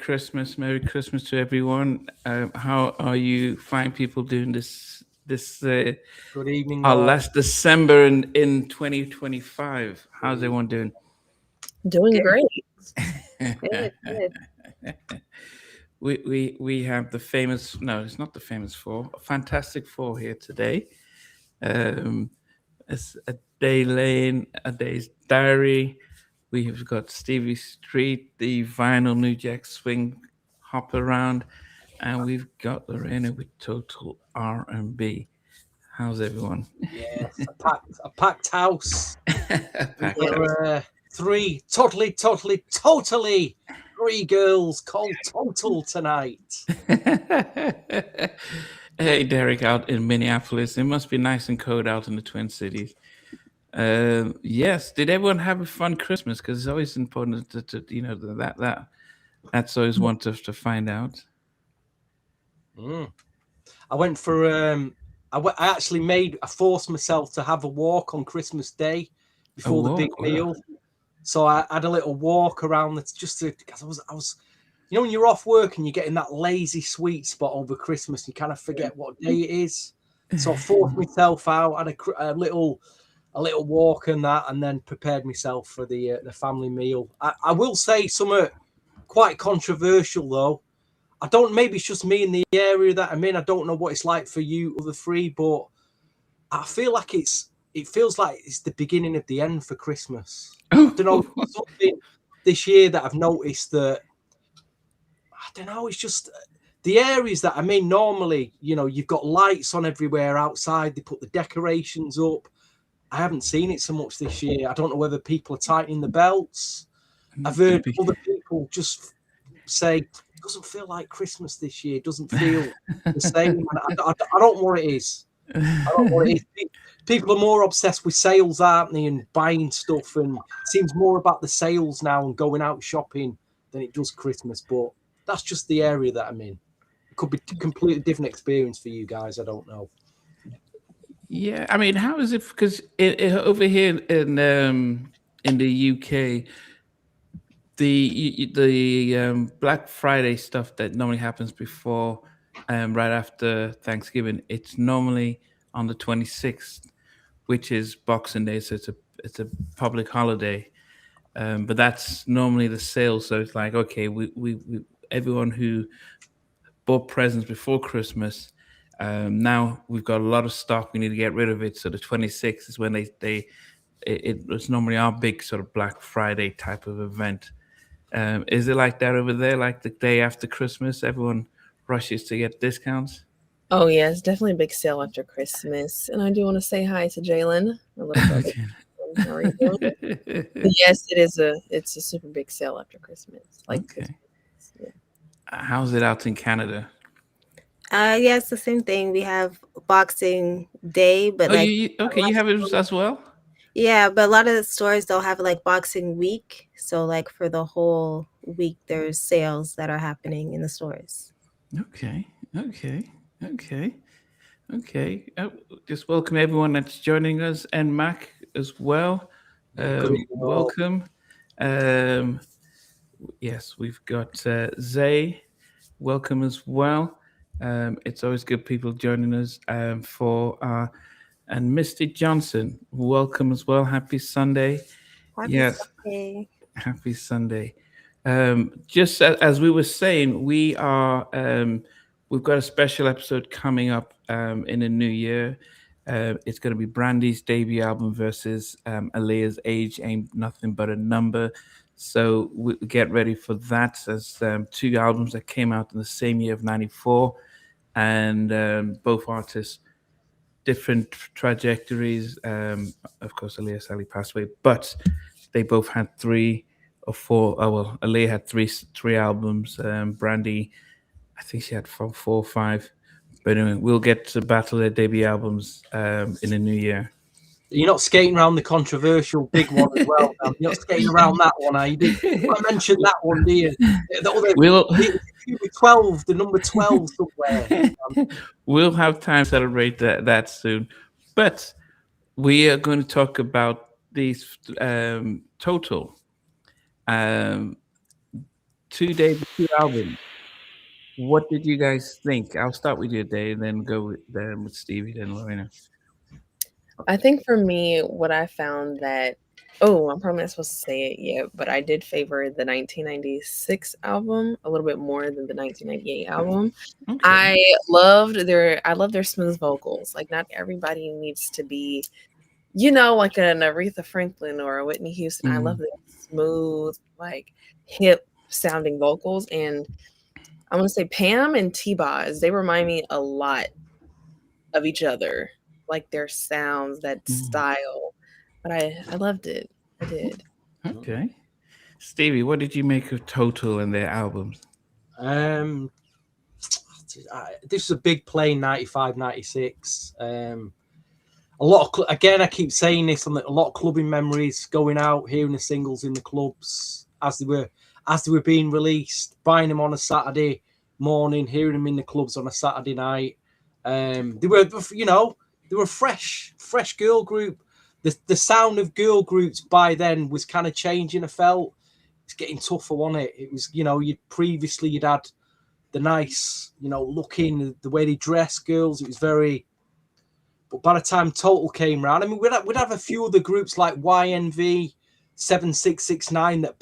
Christmas. Merry Christmas to everyone. How are you fine people doing this Good evening, our all. last December in 2025? How's everyone doing? Doing Good, great. good, good. We have the famous, no, it's not the famous four, Fantastic Four here today. Um, it's a day lane, a day's diary. We have got Stevie Street, the vinyl New Jack Swing hop around, and we've got Lorena with Total R&B. How's everyone? Yes, a packed house. Packed Yeah. house. Three totally three girls called Total tonight. Hey, Derek, out in Minneapolis. It must be nice and cold out in the Twin Cities. Yes. Did everyone have a fun Christmas? Because it's always important that's always one to find out. Mm. I went for I actually I forced myself to have a walk on Christmas Day before the big walk, wow. meal. So I had a little walk around because I was when you're off work and you're getting that lazy sweet spot over Christmas, you kind of forget what day it is. So I forced myself out, had a little walk and that, and then prepared myself for the family meal. I will say something quite controversial though. I don't. Maybe it's just me in the area that I'm in. I don't know what it's like for you other three, but I feel like it feels like it's the beginning of the end for Christmas. I don't know, something this year that I've noticed that I don't know. It's just the areas that I'm in. Normally, you've got lights on everywhere outside. They put the decorations up. I haven't seen it so much this year. I don't know whether people are tightening the belts. I've heard other people just say it doesn't feel like Christmas this year. It doesn't feel the same. I don't know what it is. I don't know what it is. People are more obsessed with sales, aren't they, and buying stuff, and it seems more about the sales now and going out shopping than it does Christmas. But that's just the area that I'm in. It could be a completely different experience for you guys. I don't know. Yeah, I mean, how is it? Because over here in the UK, the Black Friday stuff that normally happens before, right after Thanksgiving, it's normally on the 26th, which is Boxing Day, so it's a public holiday. But that's normally the sale. So it's like, okay, we everyone who bought presents before Christmas. Now we've got a lot of stock. We need to get rid of it. So the 26th is when it's normally our big sort of Black Friday type of event. Is it like that over there? Like the day after Christmas, everyone rushes to get discounts. Oh yeah, it's definitely a big sale after Christmas. And I do want to say hi to Jalen, my little brother. How are you doing? Yes, it's a super big sale after Christmas. Like Okay. yeah. How's it out in Canada? Yeah, it's the same thing. We have Boxing Day, but Oh, like you have it as well. yeah, but a lot of the stores don't have like Boxing Week. So like for the whole week, there's sales that are happening in the stores. Okay. Just welcome everyone that's joining us, and Mac as well. Good evening, all. Welcome. Yes, we've got Zay. Welcome as well. It's always good people joining us and Misty Johnson. Welcome as well. Happy Sunday. Happy Yes, Sunday. happy Sunday. Just as we were saying, we've got a special episode coming up in the new year. It's going to be Brandy's debut album versus Aaliyah's Age Ain't Nothing But a Number. So we get ready for that. As two albums that came out in the same year of '94, and both artists different trajectories. Of course, Aaliyah sadly passed away, but they both had three or four. Oh well, Aaliyah had three albums. Brandy, I think she had four or five. But anyway, we'll get to battle their debut albums in the new year. You're not skating around the controversial big one as well. You're not skating around that one. I mentioned that one, do you? The number 12 somewhere. We'll have time to celebrate that soon. But we are going to talk about these Total. 2 days, 2 albums. What did you guys think? I'll start with you, Dave, then go with Stevie, then Lorena. I think for me, what I found that I'm probably not supposed to say it yet, but I did favor the 1996 album a little bit more than the 1998 album. Okay. I love their smooth vocals. Like not everybody needs to be, like an Aretha Franklin or a Whitney Houston. I love the smooth, like hip sounding vocals. And I want to say Pam and T-Boz, they remind me a lot of each other, like their sounds, that style. But I loved it. I did. Okay. Stevie, what did you make of Total and their albums? This was a big play, 95, 96. A lot of again, I keep saying this, on a lot of clubbing memories, going out, hearing the singles in the clubs as they were being released, buying them on a Saturday morning, hearing them in the clubs on a Saturday night. They were fresh girl group. The sound of girl groups by then was kind of changing. I felt it's getting tougher, wasn't it? It was, you'd had the nice, looking, the way they dress girls. It was very. But by the time Total came around, I mean, we'd have a few other groups like YNV, 7669 that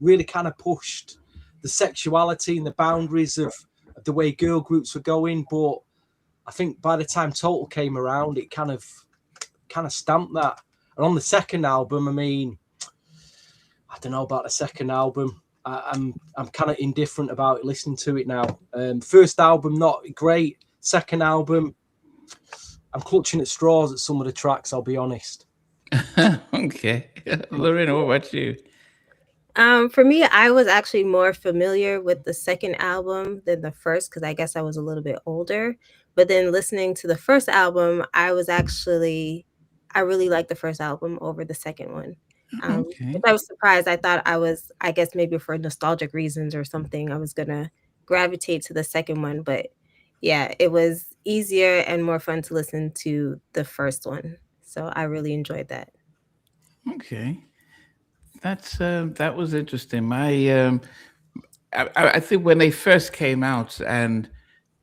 really kind of pushed the sexuality and the boundaries of the way girl groups were going. But I think by the time Total came around, it kind of stamped that. And on the second album, I mean, I don't know about the second album. I'm kind of indifferent about it, listening to it now. First album, not great. Second album, I'm clutching at straws at some of the tracks, I'll be honest. Okay. Lorena, what about you? For me, I was actually more familiar with the second album than the first, because I guess I was a little bit older. But then listening to the first album, I really liked the first album over the second one. Okay. I was surprised. I guess maybe for nostalgic reasons or something, I was going to gravitate to the second one. But yeah, it was easier and more fun to listen to the first one. So I really enjoyed that. Okay. That was interesting. I think when they first came out and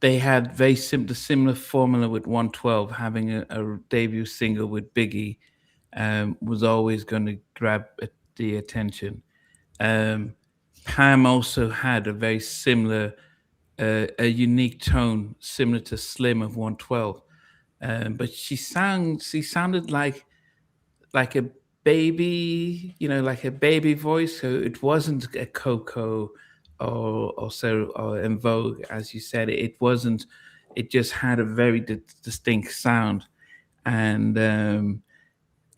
they had very similar formula with 112, having a debut single with Biggie was always going to grab the attention. Pam also had a very similar, a unique tone, similar to Slim of 112, but she sounded like a baby, like a baby voice. So it wasn't a Coco or En Vogue, as you said. It wasn't. It just had a very distinct sound, and then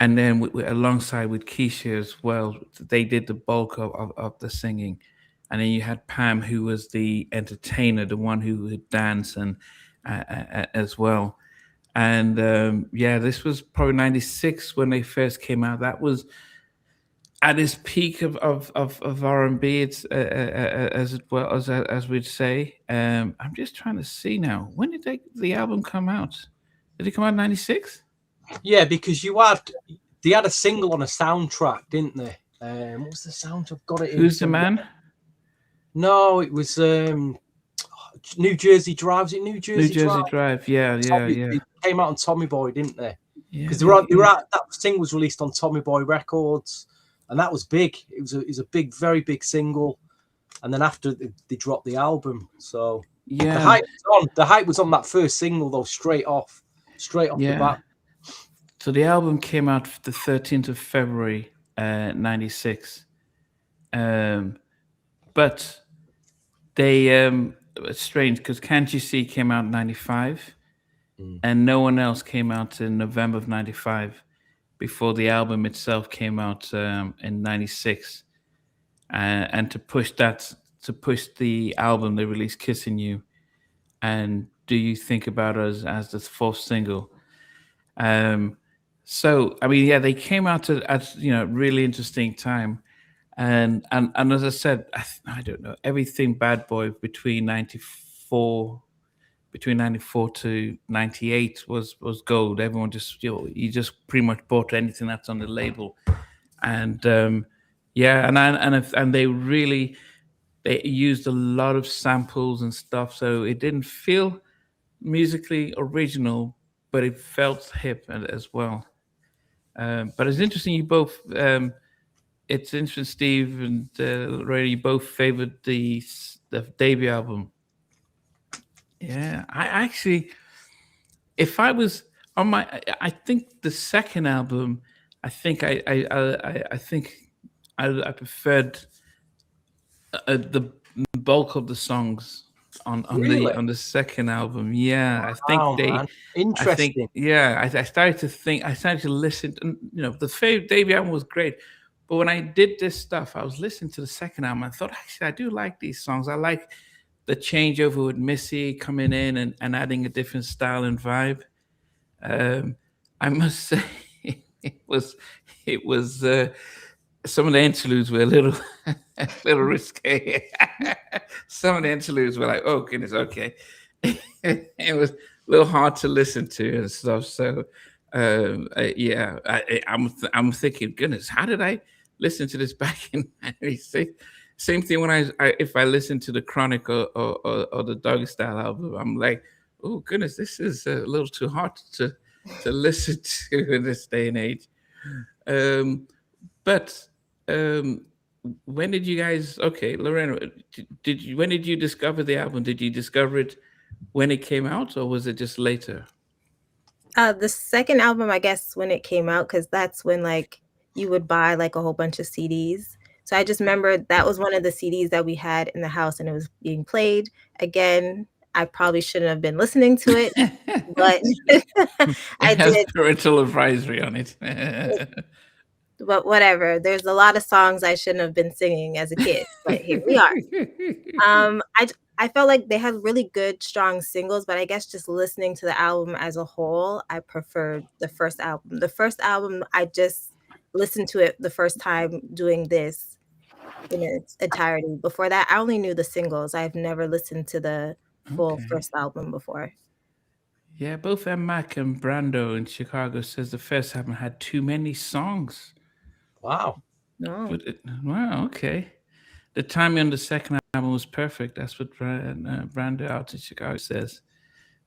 alongside with Keisha as well, they did the bulk of the singing, and then you had Pam, who was the entertainer, the one who would dance and as well. And this was probably 96 when they first came out. That was at its peak of R&B. It's as well as we'd say. I'm just trying to see now. When did the album come out? Did it come out in 96? Yeah, because they had a single on a soundtrack, didn't they? What was the soundtrack? Got it. Who's the Man? No, it was New Jersey Drive. Was it New Jersey Drive? Yeah. It came out on Tommy Boy, didn't they? Because Yeah. that single was released on Tommy Boy Records, and that was big. It was a big, very big single. And then after they dropped the album, so Yeah. the hype was on that first single though, straight off the bat. So the album came out the 13th of February, 96. But they it's strange because Can't You See came out in 95, and No One Else came out in November of 95 before the album itself came out in 96. And to push the album, they released Kissing You and Do You Think About Us as the fourth single. So I mean, yeah, they came out at really interesting time, and as I said, I don't know, everything Bad Boy between 94 to 98 was gold. Everyone just you just pretty much bought anything that's on the label, and and they really, they used a lot of samples and stuff, so it didn't feel musically original, but it felt hip as well. But it's interesting you both. It's interesting, Steve and Ray. You both favored the debut album. Yeah, I actually, if I was on my, I think the second album, I think I think I preferred the bulk of the songs Really? on the second album. Yeah, I think Wow, they. man. I think Interesting. yeah. I started to think. I started to listen. You know, the debut album was great, but when I did this stuff, I was listening to the second album. I thought actually I do like these songs. I like the changeover with Missy coming in and adding a different style and vibe. Um, I must say, it was it was some of the interludes were a little a little risque. Some of the interludes were like, oh goodness, okay. It was a little hard to listen to and stuff. So yeah, I'm thinking, goodness, how did I listen to this back in '96? Same thing when if I listen to the Chronic or the Doggy Style album, I'm like, oh goodness, this is a little too hard to listen to in this day and age. But when did you guys? Okay, Lorena, did you? When did you discover the album? Did you discover it when it came out, or was it just later? The second album, I guess, when it came out, because that's when like you would buy like a whole bunch of CDs. So I just remember that was one of the CDs that we had in the house, and it was being played. Again, I probably shouldn't have been listening to it, but I It has did. parental advisory on it. But whatever. There's a lot of songs I shouldn't have been singing as a kid, but here we are. I felt like they had really good, strong singles, but I guess just listening to the album as a whole, I preferred the first album. The first album, I just listened to it the first time doing this in its entirety. Before that, I only knew the singles. I've never listened to the full Okay. first album before. Yeah, both M. Mac and Brando in Chicago says the first album had too many songs. Wow. No. But wow, okay. The timing on the second album was perfect. That's what Brando out in Chicago says.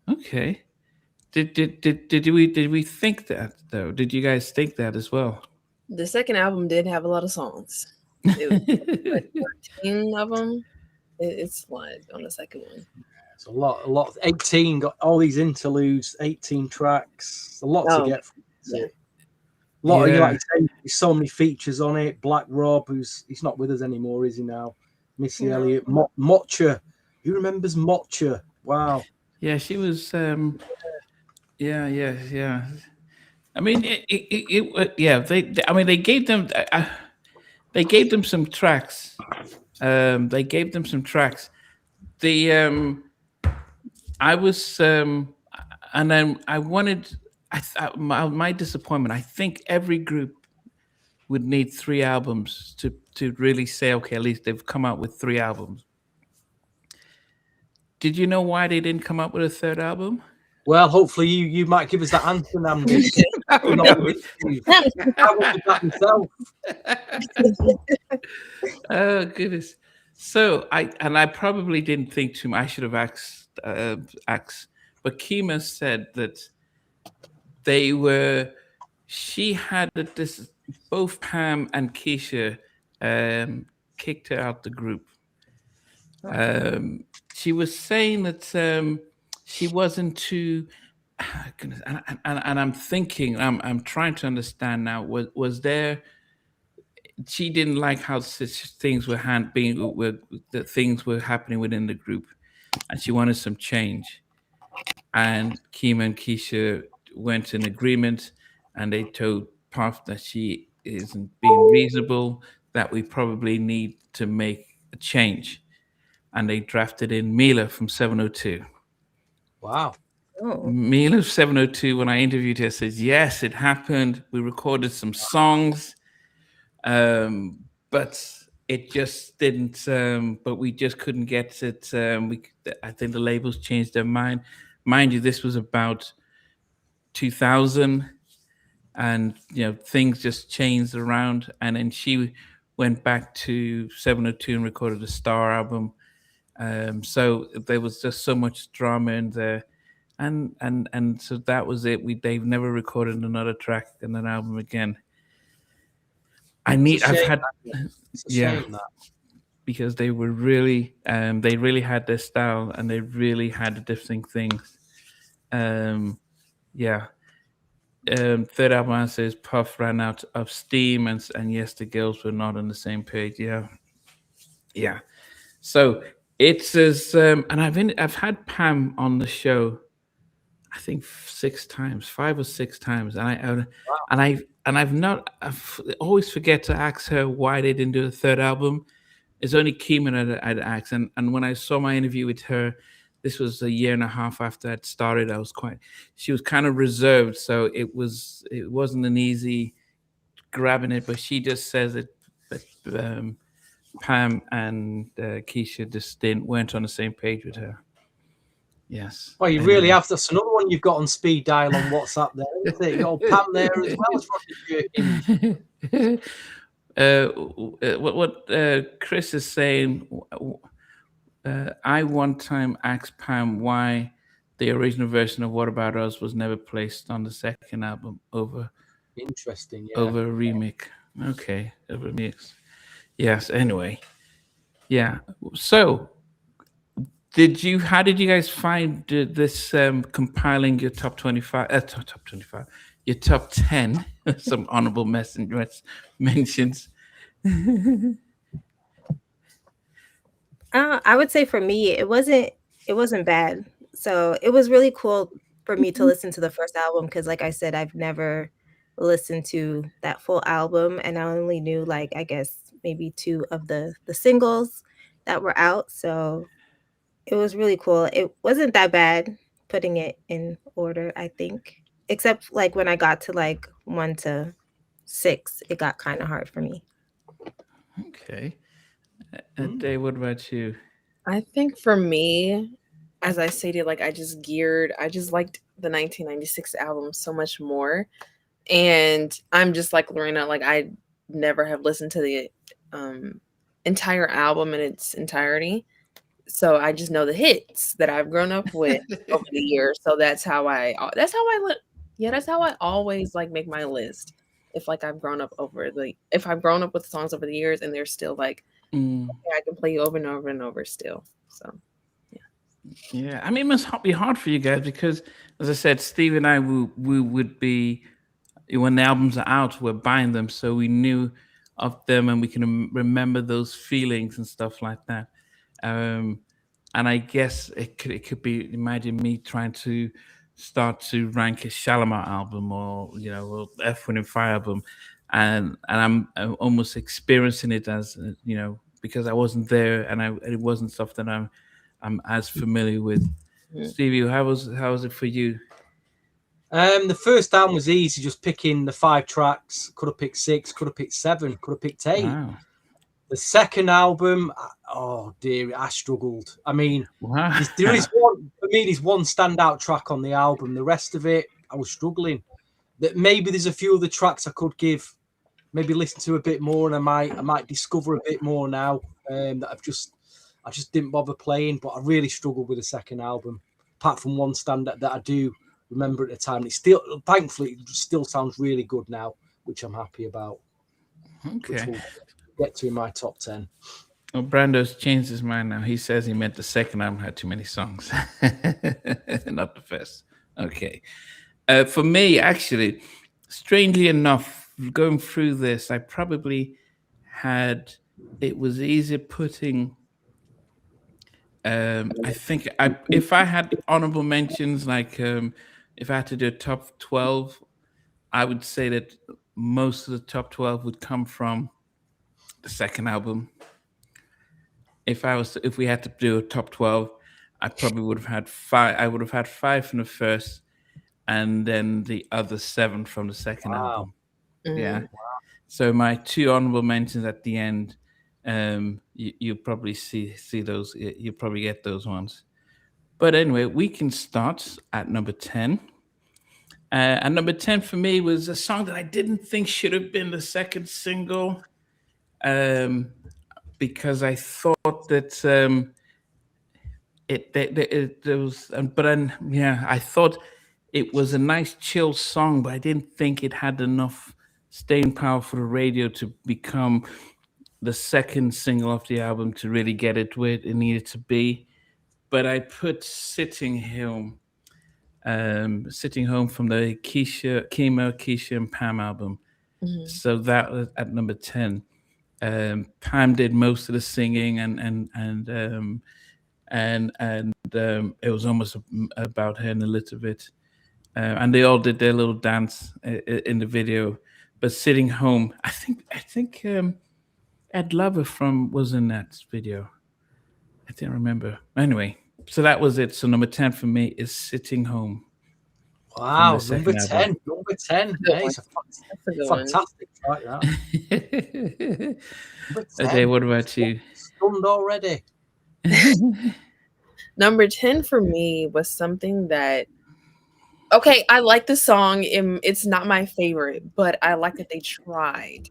Okay. Did we think that though? Did you guys think that as well? The second album did have a lot of songs. It was like 14 of them. It's one on the second one. It's a lot. 18 got all these interludes, 18 tracks. A lot to get from. Yeah. A lot of you, like you say, there's so many features on it. Black Rob, he's not with us anymore, is he now? Missy Elliott, Mocha. Who remembers Mocha? Wow. Yeah, she was. Yeah. I mean, yeah. I mean, they gave them. They gave them some tracks. They gave them some tracks. I was, and then I wanted. My disappointment. I think every group would need 3 albums to really say, okay, at least they've come out with 3 albums. Did you know why they didn't come up with a third album? Well, hopefully you might give us that answer, Namdi. I wanted that myself. Oh goodness! So I probably didn't think too much. I should have asked, but Kima said that they were. She had this. Both Pam and Keisha kicked her out the group. She was saying that she wasn't too. Goodness, and I'm thinking, I'm trying to understand now. Was there? She didn't like how things were that things were happening within the group, and she wanted some change. And Kima and Keisha went in agreement, and they told Puff that she isn't being reasonable, that we probably need to make a change. And they drafted in Mila from 702. Wow. Oh. Mila 702, when I interviewed her, says, yes, it happened. We recorded some songs, but it just didn't, but we just couldn't get it. I think the labels changed their mind. Mind you, this was about 2000, and things just changed around. And then she went back to 702 and recorded a Star album. So there was just so much drama in there, and so that was it. They've never recorded another track in an album again. It's a I've shame, had It's a yeah, shame that. because they were really they really had their style and they really had different things. Yeah. Third album answer is Puff ran out of steam, and yes, the girls were not on the same page. Yeah. So it's as and I've had Pam on the show, I think 6 times, 5 or 6 times, I've always forget to ask her why they didn't do a third album. It's only Kima that I'd asked, and when I saw my interview with her, this was a year and a half after I'd started. She was kind of reserved, so it wasn't an easy grabbing it. But she just says it. But Pam and Keisha just weren't on the same page with her. Yes. Well, you really have. That's another one you've got on speed dial on WhatsApp there, isn't it? You got Pam there as well as Roger Jerkins. What Chris is saying, I one time asked Pam why the original version of What About Us was never placed on the second album over Interesting, yeah. over a remake. Okay, over a mix. Yes. Anyway, yeah. So, how did you guys find this compiling your top 25? Top 25. Your top 10. Some honorable mentions. I would say for me, it wasn't bad. So it was really cool for me to listen to the first album because, like I said, I've never listened to that full album, and I only knew like I guess maybe 2 of the singles that were out. So it was really cool. It wasn't that bad putting it in order, I think, except like when I got to like 1 to 6, it got kind of hard for me. Okay. Dave, what about you? I think for me, as I stated, like I just liked the 1996 album so much more. And I'm just like Lorena, like I never have listened to the entire album in its entirety. So I just know the hits that I've grown up with over the years. So that's how I always like make my list. If like I've grown up with songs over the years and they're still like I can play over and over and over still. So yeah. I mean, it must be hard for you guys because, as I said, Steve and I we would be, when the albums are out, we're buying them, so we knew of them and we can remember those feelings and stuff like that. And I guess it could be, imagine me trying to start to rank a Shalimar album or or F Wind and Fire album, and I'm almost experiencing it as because I wasn't there and it wasn't stuff that I'm as familiar with. Stevie, how was it for you? The first album was easy, just picking the 5 tracks. Could have picked 6, could have picked 7, could have picked 8. Wow. The second album, oh dear, I struggled. I mean, Wow. there's one standout track on the album. The rest of it, I was struggling. That maybe there's a few other tracks I could maybe listen to a bit more, and I might discover a bit more now. That I just didn't bother playing, but I really struggled with the second album. Apart from one standout that I do remember at the time, thankfully, it still sounds really good now, which I'm happy about. Okay. Get to in my top 10. Well, Brando's changed his mind now. He says he meant the second album had too many songs, not the first. Okay. For me, actually, strangely enough, going through this, I probably it was easier putting. I think if I had honorable mentions, like if I had to do a top 12, I would say that most of the top 12 would come from the second album. If we had to do a top 12, I probably would have had 5. I would have had 5 from the first, and then the other 7 from the second album. Yeah. Wow. So my 2 honorable mentions at the end, you'll probably see those. You'll probably get those ones. But anyway, we can start at number 10. And number 10 for me was a song that I didn't think should have been the second single. because I thought that there was, but then yeah, I thought it was a nice chill song, but I didn't think it had enough staying power for the radio to become the second single off the album to really get it where it needed to be. But I put Sitting Home from the Kima, Keisha, and Pam album. So that was at number 10. Pam did most of the singing, and it was almost about her in a little bit. And they all did their little dance in the video. But Sitting Home, I think Ed Lover was in that video. I didn't remember. Anyway, so that was it. So number 10 for me is Sitting Home. Wow, number 10. Number 10. Yeah, it's a fantastic track, that. Okay, what about you? Stunned already. Number 10 for me was something that, okay, I like the song. It's not my favorite, but I like that they tried.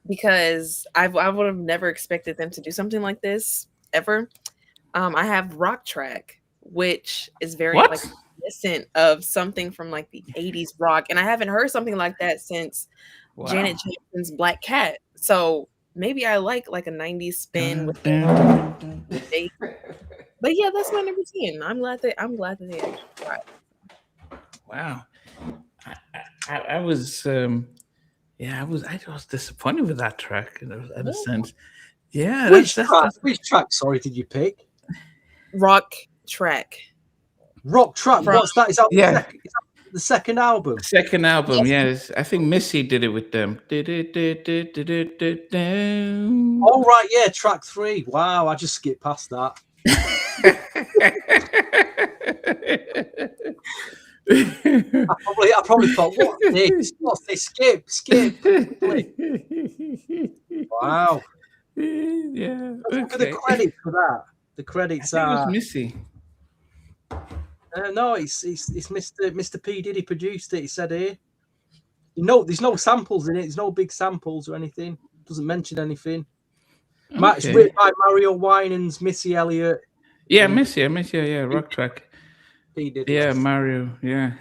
Because I would have never expected them to do something like this ever. I have Rock Track, which is very like reminiscent of something from like the 80s rock, and I haven't heard something like that since Janet Jackson's Black Cat. So maybe I like a 90s spin with the but yeah, that's my number 10. I'm glad that they tried. Wow, I was. I was disappointed with that track in a sense. Yeah. Which track, sorry, did you pick? Rock Track. Rock Track. What's that? Is that the second album? Second album, yes. I think Missy did it with them. Oh, right, yeah, track 3. Wow, I just skipped past that. I probably thought, what's this? Skip. Wow. Yeah. Look at the credits for that. The credits are. It was Missy. No, it's Mr. P. Diddy produced it. He said here. There's no samples in it. There's no big samples or anything. Doesn't mention anything. Okay. It's written by Mario Winans, Missy Elliott. Yeah, Missy. Yeah, Rock Track. Yeah, Mario. Yeah.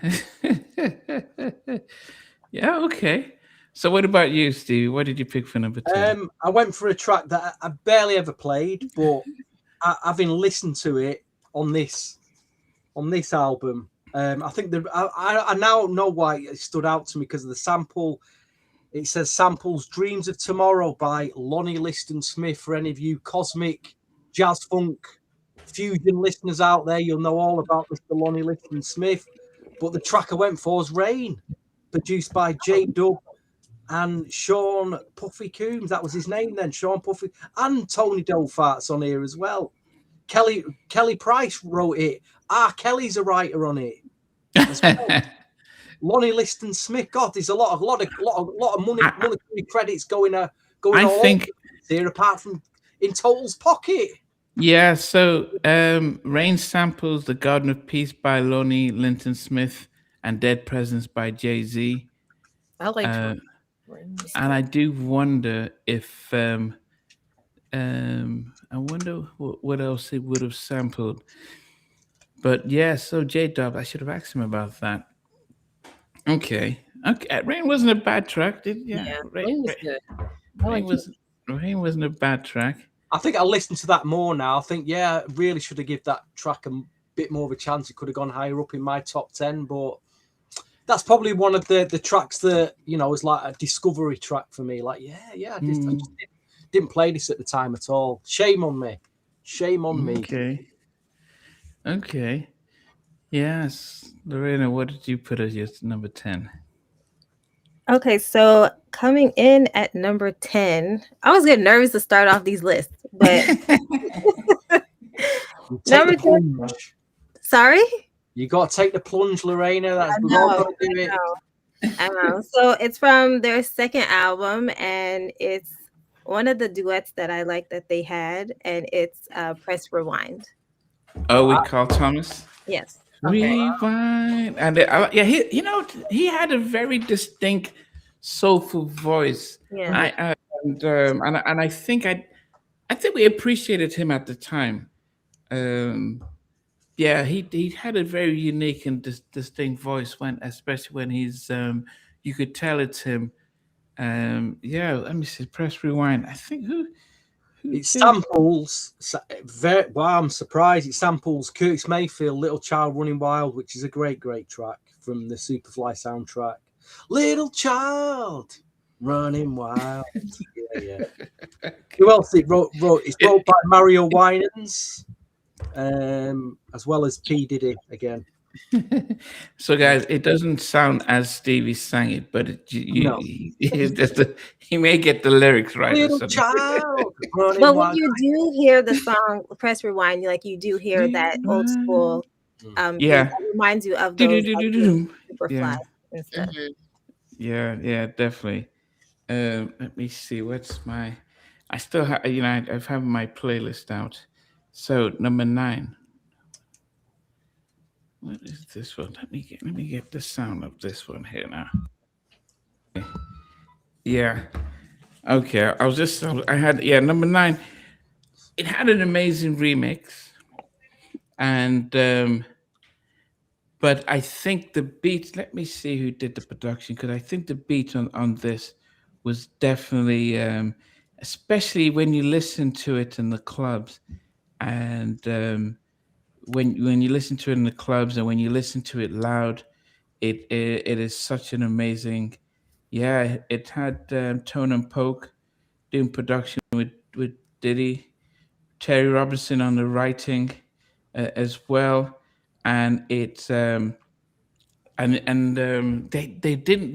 Yeah. Okay. So, what about you, Steve? What did you pick for number 10? I went for a track that I barely ever played, but having listened to it on this album, I think I now know why it stood out to me, because of the sample. It says samples "Dreams of Tomorrow" by Lonnie Liston Smith. For any of you cosmic jazz funk fusion listeners out there, you'll know all about Mr. Lonnie Liston Smith. But the track I went for was "Rain," produced by J Dub and Sean Puffy Coombs. That was his name then, Sean Puffy, and Tony Dofart's on here as well. Kelly Price wrote it. Kelly's a writer on it as well. Lonnie Liston Smith. God, there's a lot of monetary credits going all here, apart from in Total's pocket. Yeah, so Rain samples The Garden of Peace by Lonnie Liston Smith and Dead Presence by Jay-Z. I like and I do wonder if I wonder what else it would have sampled. But yeah, so J-Dub, I should have asked him about that. Okay. Rain wasn't a bad track, Rain was good. Rain wasn't a bad track. I think I'll listen to that more now. I think, really should have given that track a bit more of a chance. It could have gone higher up in my top 10, but that's probably one of the tracks that, was like a discovery track for me. Like, I just didn't play this at the time at all. Shame on me. Okay. Yes. Lorena, what did you put as your number 10? Okay, so coming in at number 10, I was getting nervous to start off these lists, but number 10. Sorry? You got to take the plunge, Lorena. I know. So it's from their second album, and it's one of the duets that I like that they had, and it's Press Rewind. Oh, with Carl Thomas? Yes. Rewind. And he had a very distinct soulful voice. Yeah. and I think we appreciated him at the time. Um, yeah, he had a very unique and distinct voice when, especially when he's you could tell it's him. Yeah, let me see. Press rewind. I think who It did. samples. Wow, I'm surprised. It samples Curtis Mayfield, "Little Child Running Wild," which is a great track from the Superfly soundtrack. Little child running wild. Yeah. Who else it wrote? It's wrote by Mario Winans, as well as P Diddy again. So, guys, it doesn't sound as Stevie sang it, but No. he may get the lyrics right. Or Little something. child running But when wild. you do hear the song, press rewind, you do hear that old school. Yeah. It reminds you of those Superfly Yeah. and stuff. Yeah, definitely. Let me see. What's my? I still have, I've had my playlist out. So number 9. What is this one? Let me get the sound of this one here now. Yeah. Okay. I had number 9. It had an amazing remix, and but I think the beat. Let me see who did the production, because I think the beat on this was definitely, especially when you listen to it in the clubs, and when you listen to it in the clubs and when you listen to it loud, it is such an amazing. Yeah, it had Tone and Poke doing production with Diddy, Terry Robinson on the writing as well, and it's they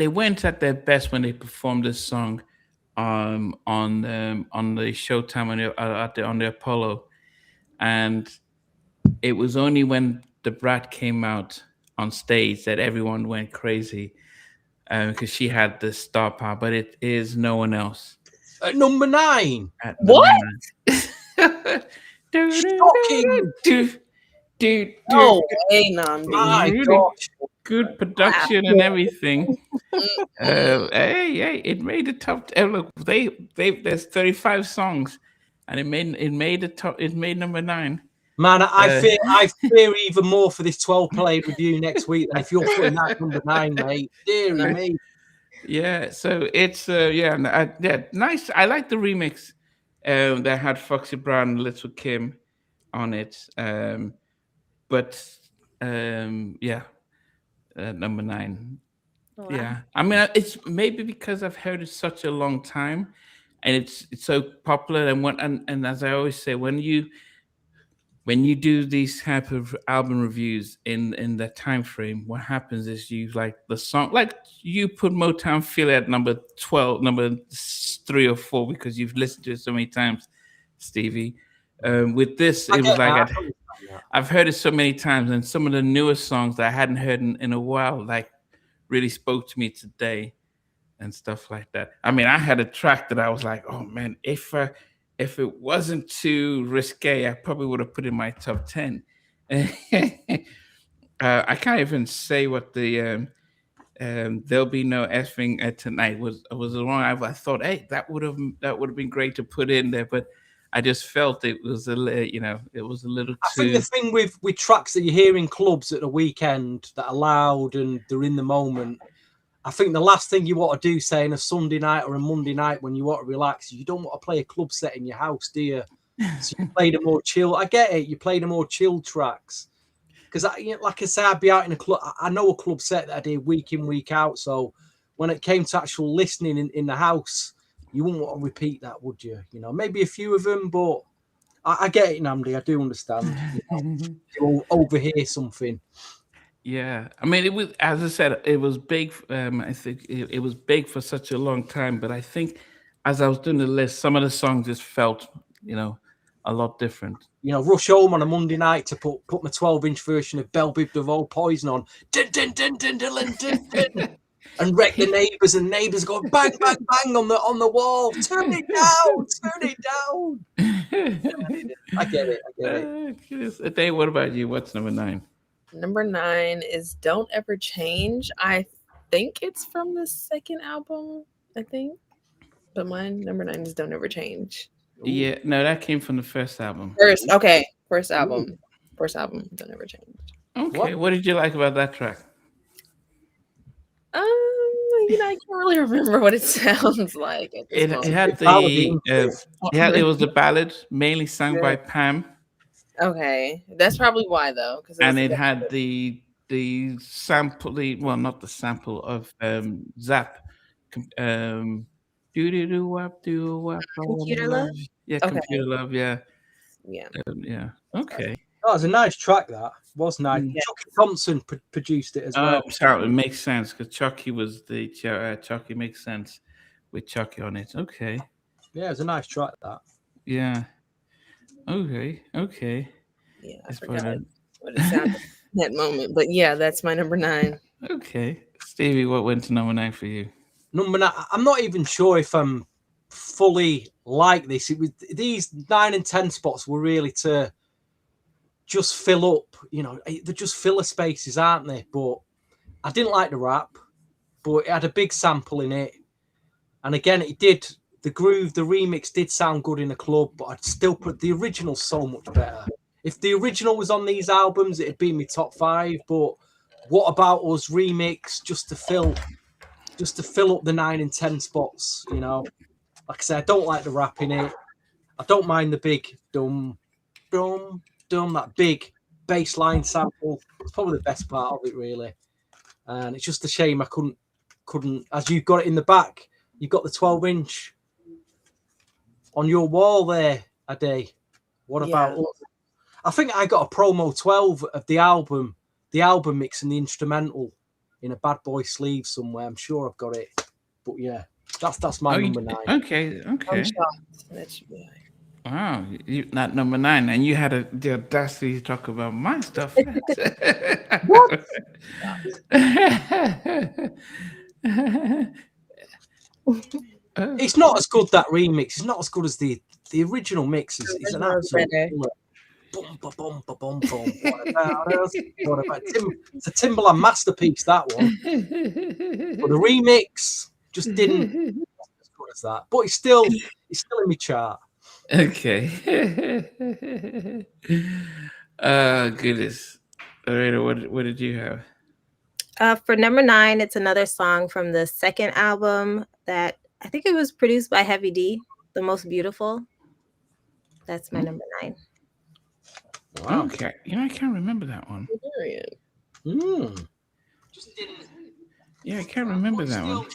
went at their best when they performed this song on the Showtime on the Apollo, and it was only when the Brat came out on stage that everyone went crazy, because she had the star power, but it is no one else. At number 9. At What? number 9. Shocking. No way, Namdi. My Really gosh. good production and everything. Hey, it made the top. Look, there's 35 songs, and it made the top. It made number 9. Man, I fear even more for this 12 play review next week than if you're putting that number 9, mate. Deary me. Yeah, so it's nice. I like the remix that had Foxy Brown and Little Kim on it. But number 9. Wow. Yeah, I mean, it's maybe because I've heard it such a long time, and it's so popular. And as I always say, when you do these type of album reviews in that time frame, what happens is you like the song, like you put Motown Philly at number 12, number 3 or 4 because you've listened to it so many times, Stevie. With this, it was like I've heard it so many times, and some of the newest songs that I hadn't heard in a while, like really spoke to me today and stuff like that. I mean, I had a track that I was like, oh man, if it wasn't too risque, I probably would have put in my top 10. I can't even say what the "There'll Be No Effing Tonight" was the wrong. I thought, hey, that would have been great to put in there, but I just felt it was a little too. I think the thing with tracks that you hear in clubs at the weekend that are loud and they're in the moment, I think the last thing you want to do, say, on a Sunday night or a Monday night when you want to relax, you don't want to play a club set in your house, do you? So you play the more chill. I get it. You play the more chill tracks. Because, like I say, I'd be out in a club. I know a club set that I did week in, week out. So when it came to actual listening in the house, you wouldn't want to repeat that, would you? Maybe a few of them, but I get it, Namdi. I do understand. You overhear something. Yeah, I mean, it was, as I said, it was big. I think it was big for such a long time, but I think as I was doing the list, some of the songs just felt, a lot different. Rush home on a Monday night to put my 12-inch version of Belle Biv DeVoe Poison on, din, din, din, din, din, din, din, and wreck the neighbours, and neighbours going bang, bang, bang on the wall. Turn it down. I get it. Dave, what about you? What's number 9? Number 9 is "Don't Ever Change." I think it's from the second album. I think. But mine, number 9 is Don't Ever Change. Yeah, no, that came from the first album. First album. First album, Don't Ever Change. Okay, what did you like about that track? I can't really remember what it sounds like. It had it was the ballad mainly sung by Pam. Okay, that's probably why though, and it had the sample, not the sample of Zap. Computer Love? Yeah, Okay. Computer Love, yeah. Yeah. Yeah. Okay. That was a nice track. That was nice. Yeah. Chucky Thompson produced it as well. Sorry, it makes sense because Chucky was the Chucky makes sense with Chucky on it. Okay. Yeah, it was a nice track. That. Yeah. Okay. Yeah, I forgot what it sounded like in that moment, but yeah, that's my number 9. Okay, Stevie, what went to number 9 for you? Number 9. I'm not even sure if I'm fully like this. It was these 9 and 10 spots were really to just fill up. They're just filler spaces, aren't they? But I didn't like the rap, but it had a big sample in it, and again, it did. The groove, the remix did sound good in a club, but I'd still put the original so much better. If the original was on these albums, it'd be my top 5. But What About Us remix just to fill up the 9 and 10 spots. Like I said, I don't like the rap in it. I don't mind the big dum dum dum, that big bass line sample. It's probably the best part of it, really. And it's just a shame I couldn't. As you've got it in the back, you've got the 12-inch on your wall there, Ade. What about us? I think I got a promo 12 of the album mix and the instrumental in a Bad Boy sleeve somewhere. I'm sure I've got it. But yeah, that's my number 9. Okay. Wow, you not number 9, and you had the audacity to talk about my stuff. What? It's not as good, that remix. It's not as good as the original mix. Is an absolute boom, boom, boom, boom, boom. What about it's a Timbaland masterpiece, that one. But the remix just didn't as good as that. But it's still in my chart. Okay. Goodness. Lorena, what did you have? For number 9, it's another song from the second album that I think it was produced by Heavy D, The Most Beautiful. That's my number 9. Wow. Okay. I can't remember that one. Yeah, I can't remember that one.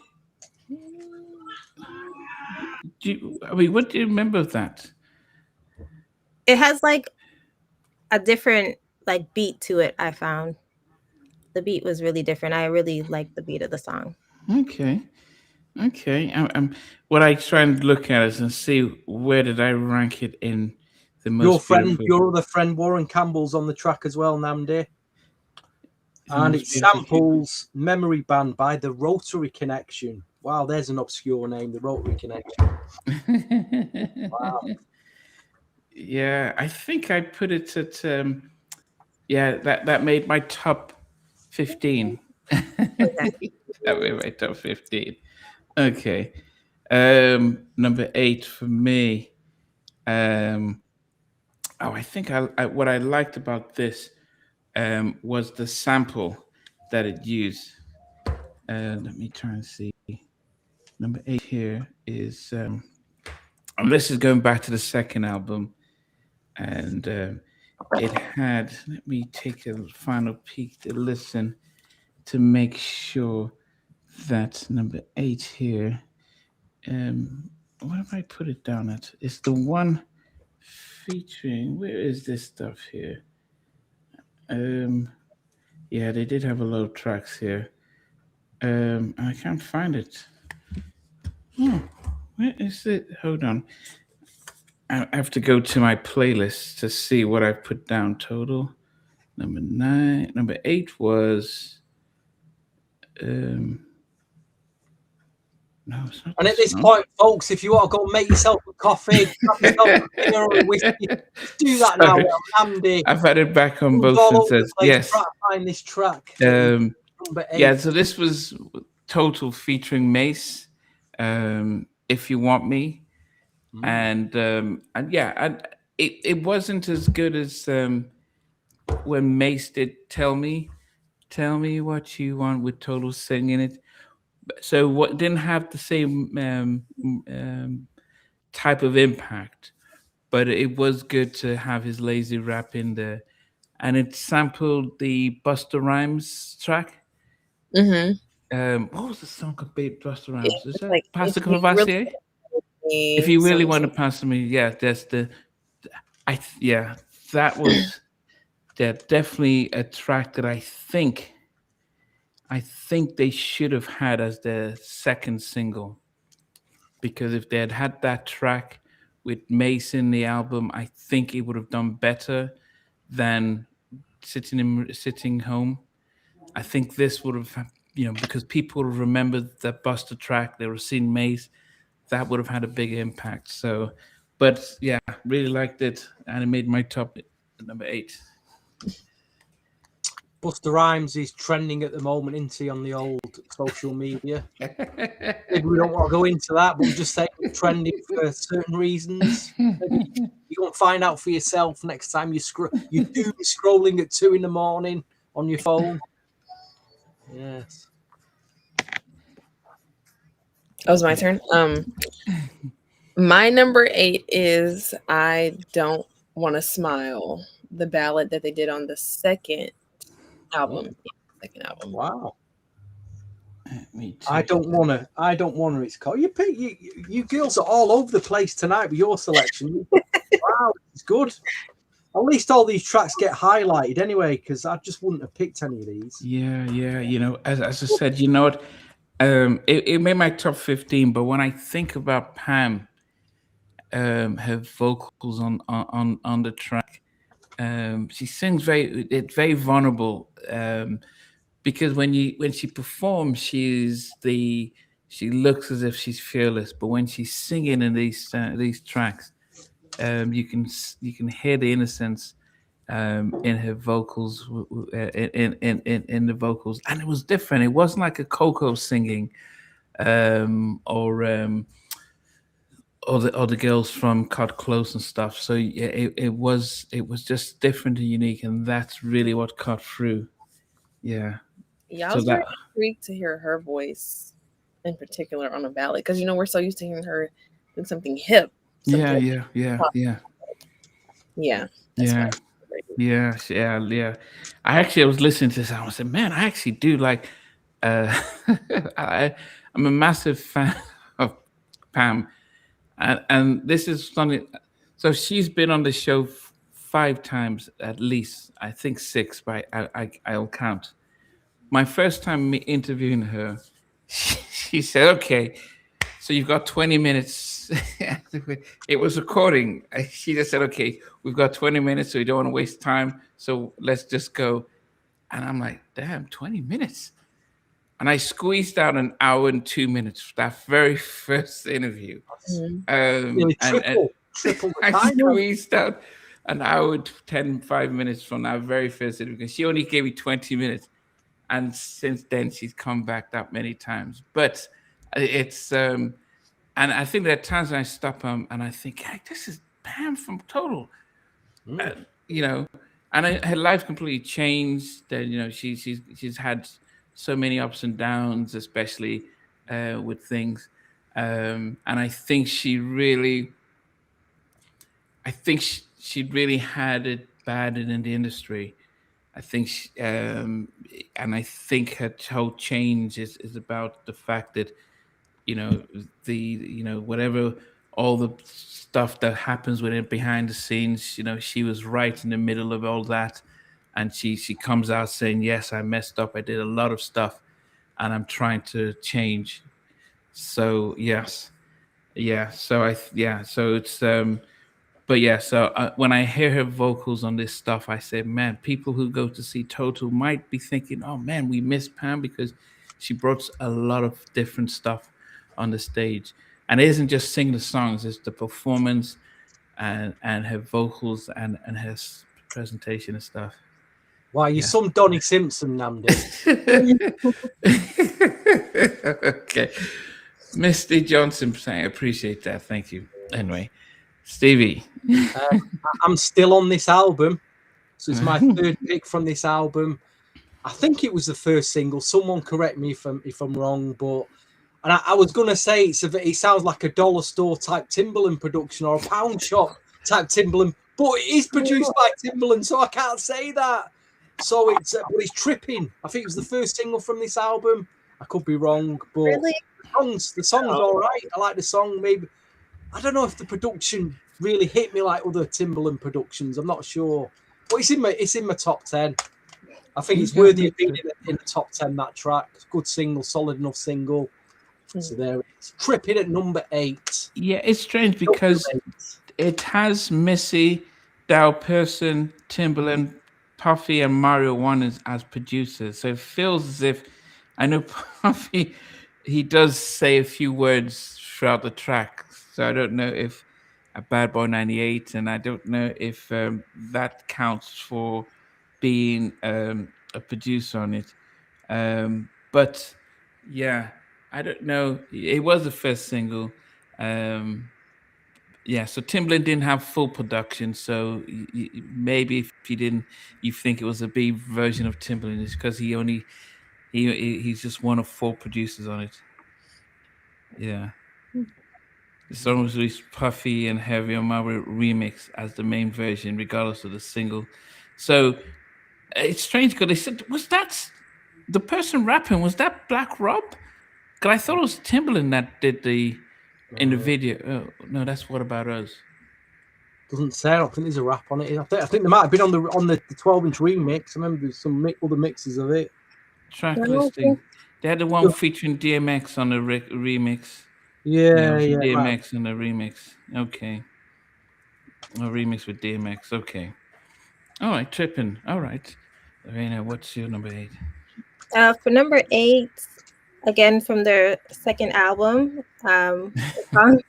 What do you remember of that? It has like a different beat to it, I found. The beat was really different. I really liked the beat of the song. Okay. What I try and look at is and see where did I rank it in the most. Your other friend Warren Campbell's on the track as well, Namdi. And it samples Memory Band by the Rotary Connection. Wow, there's an obscure name, the Rotary Connection. Wow. Yeah, I think I put it at that made my top 15. That made my top 15. Okay. Number 8 for me. I think what I liked about this was the sample that it used. Let me try and see. Number 8 here is this is going back to the second album, and it had. Let me take a final peek to listen to make sure that number 8 here. What have I put it down at? It's the one featuring. Where is this stuff here? Yeah, they did have a lot of tracks here. I can't find it. Where is it? Hold on. I have to go to my playlist to see what I put down total. Number 9. Number 8 was no, it's not. And at this point, folks, if you want to go make yourself a coffee, grab yourself a beer or a whiskey, do that now. Andy, I've had it back on both and says yes. Try to find this track. Yeah, so this was Total featuring Mace. If You Want Me, and yeah, and it wasn't as good as when Mace did Tell Me What You Want with Total singing it. So what didn't have the same type of impact, but it was good to have his lazy rap in there, and it sampled the Busta Rhymes track. Mm-hmm. What was the song about Busta Rhymes? Is It's that like Pastor if you really Cavassier? If you really want to some pass to me, yeah, that's yeah, that was definitely a track that I think they should have had as their second single, because if they had had that track with Mace in the album, I think it would have done better than sitting home. I think this would have, because people would have remembered that Buster track, they would have seen Mace, that would have had a big impact. So, but yeah, really liked it, and it made my top number 8. Busta Rhymes is trending at the moment, isn't he, on the old social media? Maybe we don't want to go into that, but we'll just say it's trending for certain reasons. Maybe you won't find out for yourself next time you do scrolling at 2 a.m. on your phone. Yes. That was my turn. My number 8 is I Don't Want to Smile, the ballad that they did on the second album. Wow. Me too. I don't wanna. It's called. You girls are all over the place tonight with your selection. Wow, it's good. At least all these tracks get highlighted anyway, because I just wouldn't have picked any of these. Yeah. As I said, what? It made my top 15, but when I think about Pam, her vocals on the track, she sings very vulnerable. Because when she performs, she looks as if she's fearless, but when she's singing in these tracks, you can hear the innocence in her vocals, in the vocals, and it was different. It wasn't like a Coco singing, or the girls from Cut Close and stuff. So yeah, it was just different and unique, and that's really what cut through. Yeah. Yeah, I So was that very intrigued to hear her voice in particular on a ballad, because we're so used to hearing her doing something hip. yeah. I was listening to this and I said, man, I actually do like I'm a massive fan of Pam, and this is something. So she's been on the show 5 times at least, I think 6, but I'll count. My first time interviewing her, she said, okay, so you've got 20 minutes. It was recording. She just said, okay, we've got 20 minutes, so we don't want to waste time. So let's just go. And I'm like, damn, 20 minutes. And I squeezed out an hour and 2 minutes, that very first interview. Really triple the I time. squeezed out an hour and 5 minutes from that very first interview, because she only gave me 20 minutes. And since then, she's come back that many times. But it's, and I think there are times when I stop and I think, hey, this is Pam from Total. And her life completely changed. She's had so many ups and downs, especially with things. And I think she really had it bad in the industry. I think, and I think her whole change is about the fact that, whatever, all the stuff that happens with it behind the scenes, she was right in the middle of all that. And she comes out saying, yes, I messed up. I did a lot of stuff and I'm trying to change. So, yes. Yeah. So so it's, but yeah, so when I hear her vocals on this stuff, I say, man, people who go to see Total might be thinking, oh man, we miss Pam, because she brought a lot of different stuff on the stage. And it isn't just singing the songs, it's the performance and her vocals and her presentation and stuff. Why, you're some Donnie Simpson, Namdi. Okay. Misty Johnson saying, I appreciate that. Thank you. Anyway, Stevie. I'm still on this album. So it's my third pick from this album. I think it was the first single. Someone correct me if I'm wrong, but I was gonna say it sounds like a dollar store type Timbaland production or a pound shop type Timbaland, but it is produced by Timbaland, so I can't say that. So it's tripping. I think it was the first single from this album. I could be wrong, but Really? the song's all right. I like the song. Maybe I don't know if the production really hit me like other Timbaland productions. I'm not sure. But it's in my top 10. I think it's worthy of being in the top 10. That track, good single, solid enough single. So there it's tripping at number 8. Yeah, it's strange because it has Missy, Dow Pearson, Timbaland, Puffy, and Mario One as producers. So it feels as if I know Puffy, he does say a few words throughout the track. So I don't know if a Bad Boy 98, and I don't know if that counts for being a producer on it. But yeah, I don't know. It was the first single. Yeah, so Timbaland didn't have full production. So maybe if you think it was a B version of Timbaland, it's because he's just one of 4 producers on it. Yeah. The song was released Puffy and Heavy on My remix as the main version, regardless of the single. So it's strange because they said, was that the person rapping? Was that Black Rob? Because I thought it was Timbaland that did in the video. Oh, no, that's What About Us. Doesn't say. I don't think there's a rap on it. I think they might have been on the 12-inch remix. I remember there's some other mixes of it. Track listing. They had the one featuring DMX on the remix. Yeah. DMX on the remix. Okay. A remix with DMX. Okay. All right, tripping. All right. Lorena, what's your number 8? For number 8, again from their second album, the song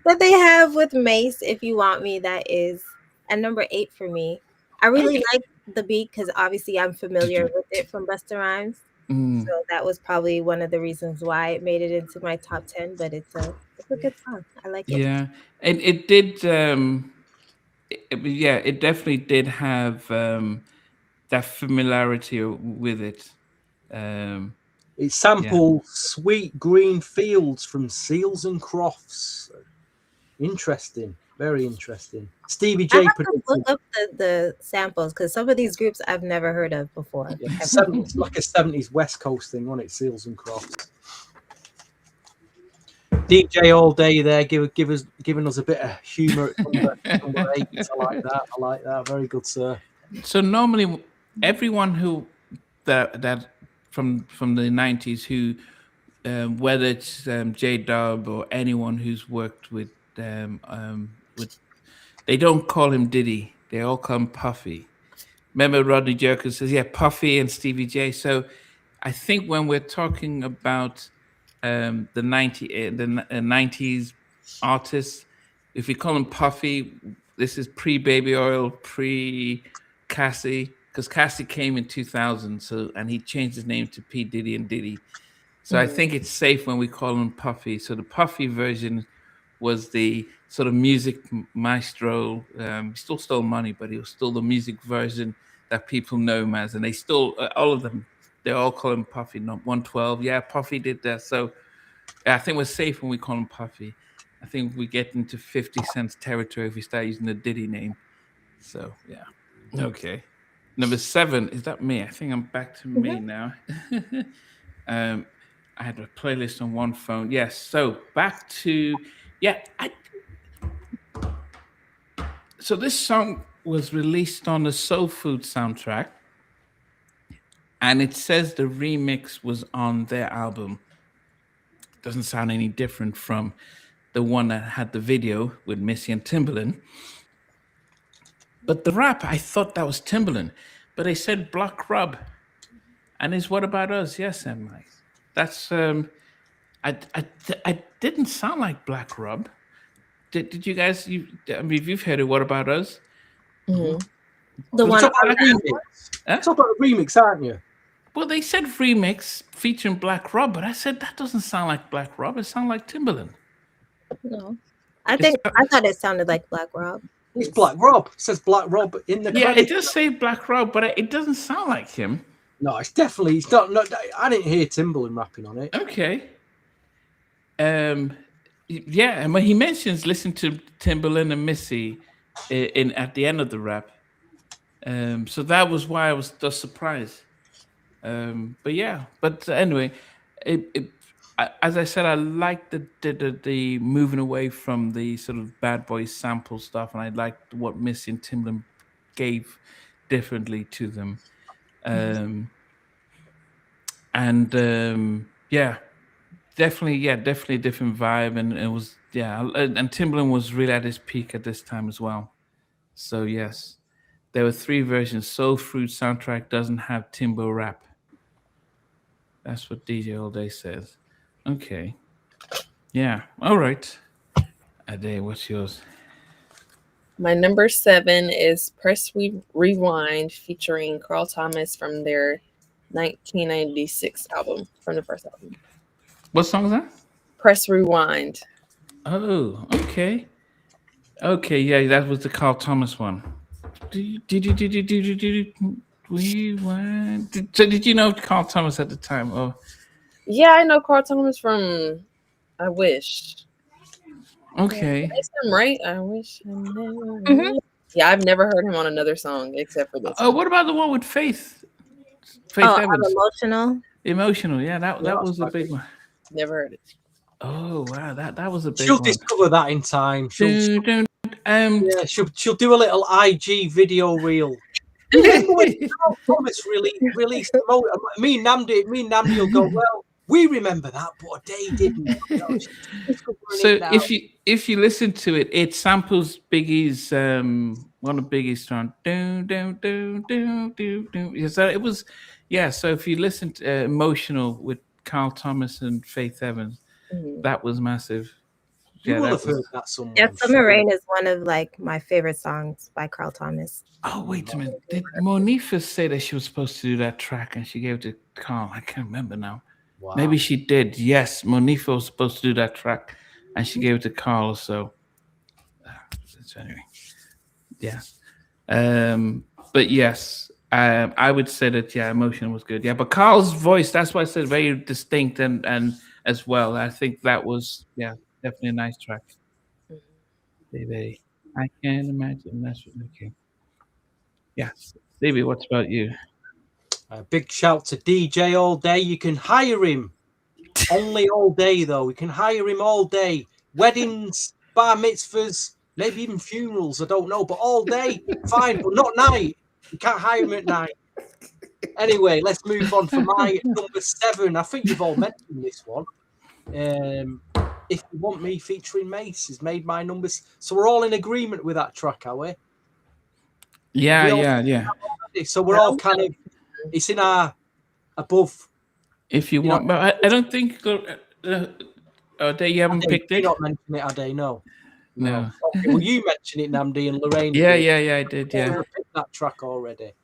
that they have with Mace, If You Want Me, that is at number 8 for me. I really like the beat because obviously I'm familiar with it from Busta Rhymes. So that was probably one of the reasons why it made it into my top 10, but it's a good song. I like it. Yeah. And it did it definitely did have that familiarity with it. It samples Sweet Green Fields from Seals and Crofts. Interesting. Very interesting. Stevie J. I have to look up the samples because some of these groups I've never heard of before. Yeah, it's like a 70s West Coast thing, wasn't it? Seals and Crofts. DJ all day there, giving us a bit of humour at number 8. I like that. Very good, sir. So normally, everyone who that from the 90s who whether it's J-Dub or anyone who's worked with they don't call him Diddy. They all call him Puffy. Remember Rodney Jerkins says, yeah, Puffy and Stevie J. So I think when we're talking about the 90s artists, if we call him Puffy, this is pre-Baby Oil, pre-Cassie, because Cassie came in 2000, and he changed his name to P. Diddy and Diddy. So I think it's safe when we call him Puffy. So the Puffy version was the sort of music maestro. He still stole money, but he was still the music version that people know him as. And they still, all of them, they all call him Puffy, not 112. Yeah, Puffy did that. So I think we're safe when we call him Puffy. I think we get into 50 Cent's territory if we start using the Diddy name. So, yeah. Okay. Number 7, is that me? I think I'm back to me now. I had a playlist on one phone. Yes. So back to, so this song was released on the Soul Food soundtrack. And it says the remix was on their album. Doesn't sound any different from the one that had the video with Missy and Timbaland. But the rap, I thought that was Timbaland. But they said Black Rob. And it's What About Us? Yes, I'm like, that's I didn't sound like Black Rob. Did you guys? I mean, you've heard of What About Us? Mm-hmm. The one talking about a remix, aren't you? Well, they said remix featuring Black Rob, but I said that doesn't sound like Black Rob. It sounds like Timbaland. No, I It's, thought it sounded like Black Rob. It's Black Rob. It says Black Rob in the yeah, credits. it does say Black Rob, but it doesn't sound like him. No, it's definitely. It's not. No, I didn't hear Timbaland rapping on it. Okay. Yeah, and when he mentions listen to Timbaland and Missy in at the end of the rap, so that was why I was just surprised. But yeah, but anyway, as I said, I like the moving away from the sort of Bad Boy sample stuff, and I liked what Missy and Timbaland gave differently to them. Yeah, definitely a different vibe, and it was and Timbaland was really at his peak at this time as well. So yes, there were 3 versions. Soul Fruit soundtrack doesn't have Timbo rap. That's what DJ All Day says. Okay, yeah, all right. Ade, what's yours? My number 7 is Press Rewind featuring Carl Thomas from their 1996 album, from the first album. What song is that? Press Rewind. Oh, okay. Okay, yeah, that was the Carl Thomas one. Rewind. So did you know Carl Thomas at the time? Oh, Yeah, I know Carl Thomas from I Wish. okay. Is him right? I wish I never. Yeah, I've never heard him on another song except for this. Oh, what about the one with Faith? Faith Oh, I'm Evans. emotional. Emotional. Yeah, that was a big one. Never heard it. Oh wow, that was a big She'll one. discover that in time. She'll do a little IG video reel. Remember when Carl Thomas released me and Namdi will go, well, we remember that, but they didn't. So if you listen to it, it samples Biggie's one of Biggie's song. So it was so if you listen to Emotional with Carl Thomas and Faith Evans, that was massive. You will have heard that somewhere. Yeah, Summer Rain is one of like my favorite songs by Carl Thomas. Oh, wait a minute. Did Monifa say that she was supposed to do that track and she gave it to Carl? I can't remember now. Wow. Maybe she did. Yes, Monifa was supposed to do that track and she gave it to Carl. So, anyway. Yeah. But yes, I would say that, Emotion was good. Yeah, but Carl's voice, that's why I said very distinct and as well. I think that was, definitely a nice track. Baby, I can't imagine. That's okay. Yes. Davey, what's about you? A big shout to DJ All Day. You can hire him. Only all day, though. You can hire him all day. Weddings, bar mitzvahs, maybe even funerals. I don't know. But all day, fine. But not night. You can't hire him at night. Anyway, let's move on for my number 7. I think you've all mentioned this one. If You Want Me featuring Mace has made my numbers. So we're all in agreement with that track, are we? Yeah. So we're all kind of, it's in our above. If you want, but I don't think you haven't picked it. You not mention it, Ade, no. Okay, well, you mentioned it, Namdi and Lorraine. Yeah, I did. Yeah, I picked that track already.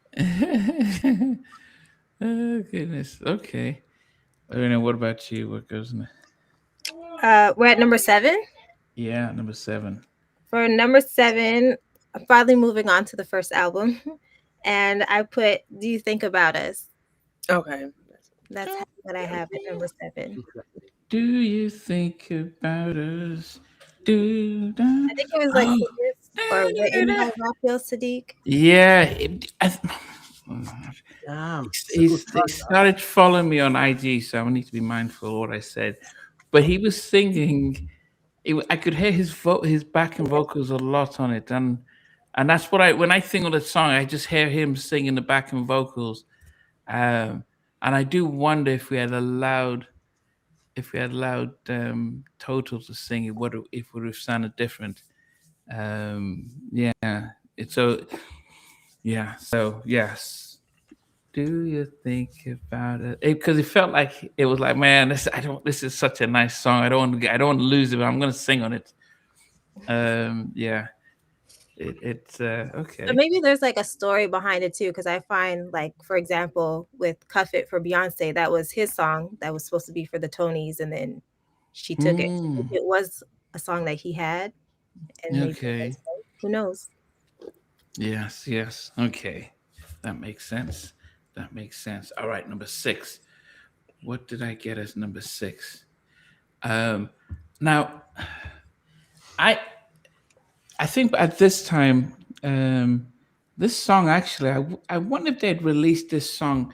Oh goodness. Okay. I don't know. What about you? What goes in? We're at number 7. Yeah, number 7. For number 7, I'm finally moving on to the first album, and I put "Do You Think About Us." Okay. That's what I have at number 7. Do you think about us? I think it was like or written by Raphael Sadiq. Yeah. Damn. He started following me on IG, so I need to be mindful of what I said. But he was singing. I could hear his backing vocals a lot on it, and that's what when I think of the song, I just hear him singing the backing vocals, and I do wonder if we had allowed Total to sing it, if it would have sounded different. So yes. Do you think about it? Because it felt like it was like, man, this is such a nice song. I don't want to lose it, but I'm gonna sing on it. It's But okay. maybe there's like a story behind it too, because I find like, for example, with "Cuff It" for Beyonce, that was his song that was supposed to be for the Tonys, and then she took it. So maybe it was a song that he had, and maybe Okay. who knows? Yes. Okay. That makes sense. That makes sense. All right, number 6. What did I get as number 6? Now, I I think at this time, this song actually, I wonder if they'd released this song,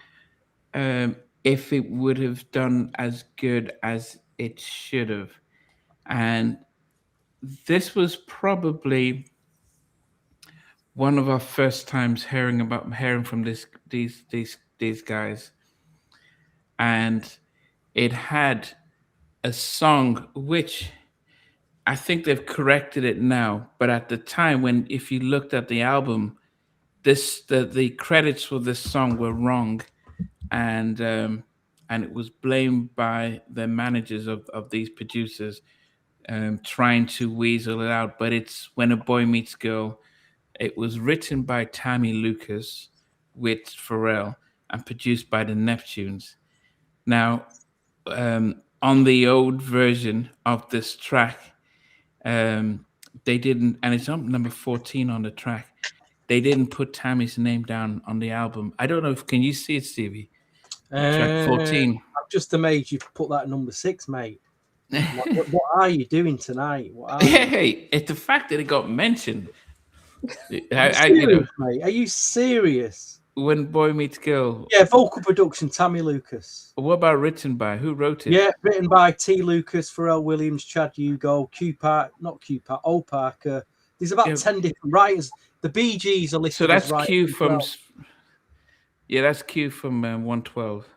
if it would have done as good as it should have. And this was probably one of our first times hearing from these guys, and it had a song which I think they've corrected it now, but at the time when if you looked at the album, the credits for this song were wrong, and it was blamed by the managers of these producers, trying to weasel it out. But it's When a Boy Meets Girl. It was written by Tammy Lucas with Pharrell and produced by the Neptunes. Now, on the old version of this track, they didn't, and it's on number 14 on the track. They didn't put Tammy's name down on the album. I don't know if can you see it, Stevie? Track 14. I'm just amazed you put that at number 6, mate. What are you doing tonight? What are you? Hey, it's the fact that it got mentioned. Serious, mate? Are you serious? When Boy Meets Girl. Yeah, vocal production, Tammy Lucas. What about written by? Who wrote it? Yeah, written by T. Lucas, Pharrell Williams, Chad Hugo, O Parker. There's about 10 different writers. The B.G.s are listed. So that's as Q from. well. Yeah, that's Q from 112.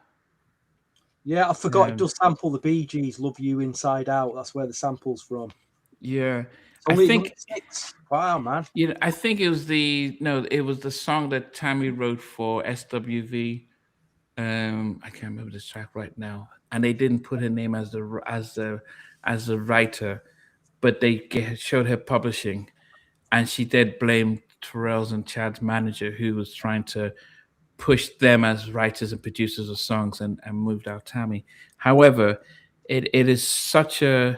Yeah, I forgot it does sample the B.G.s. Love You Inside Out. That's where the sample's from. Yeah, I think. Wow, man. You know, I think it was the song that Tammy wrote for SWV. I can't remember this track right now, and they didn't put her name as the writer, but they showed her publishing, and she did blame Pharrell's and Chad's manager, who was trying to push them as writers and producers of songs, and moved out Tammy. However, it is such a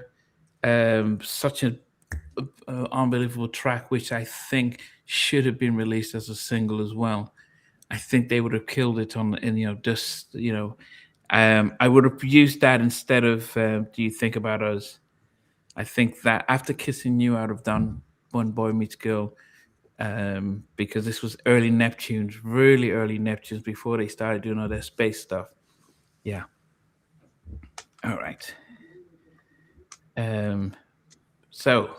unbelievable track, which I think should have been released as a single as well. I think they would have killed it I would have used that instead of Do You Think About Us. I think that after Kissing You, I would have done When Boy Meets Girl, because this was early Neptunes, really early Neptunes, before they started doing all their space stuff. Yeah. All right. So,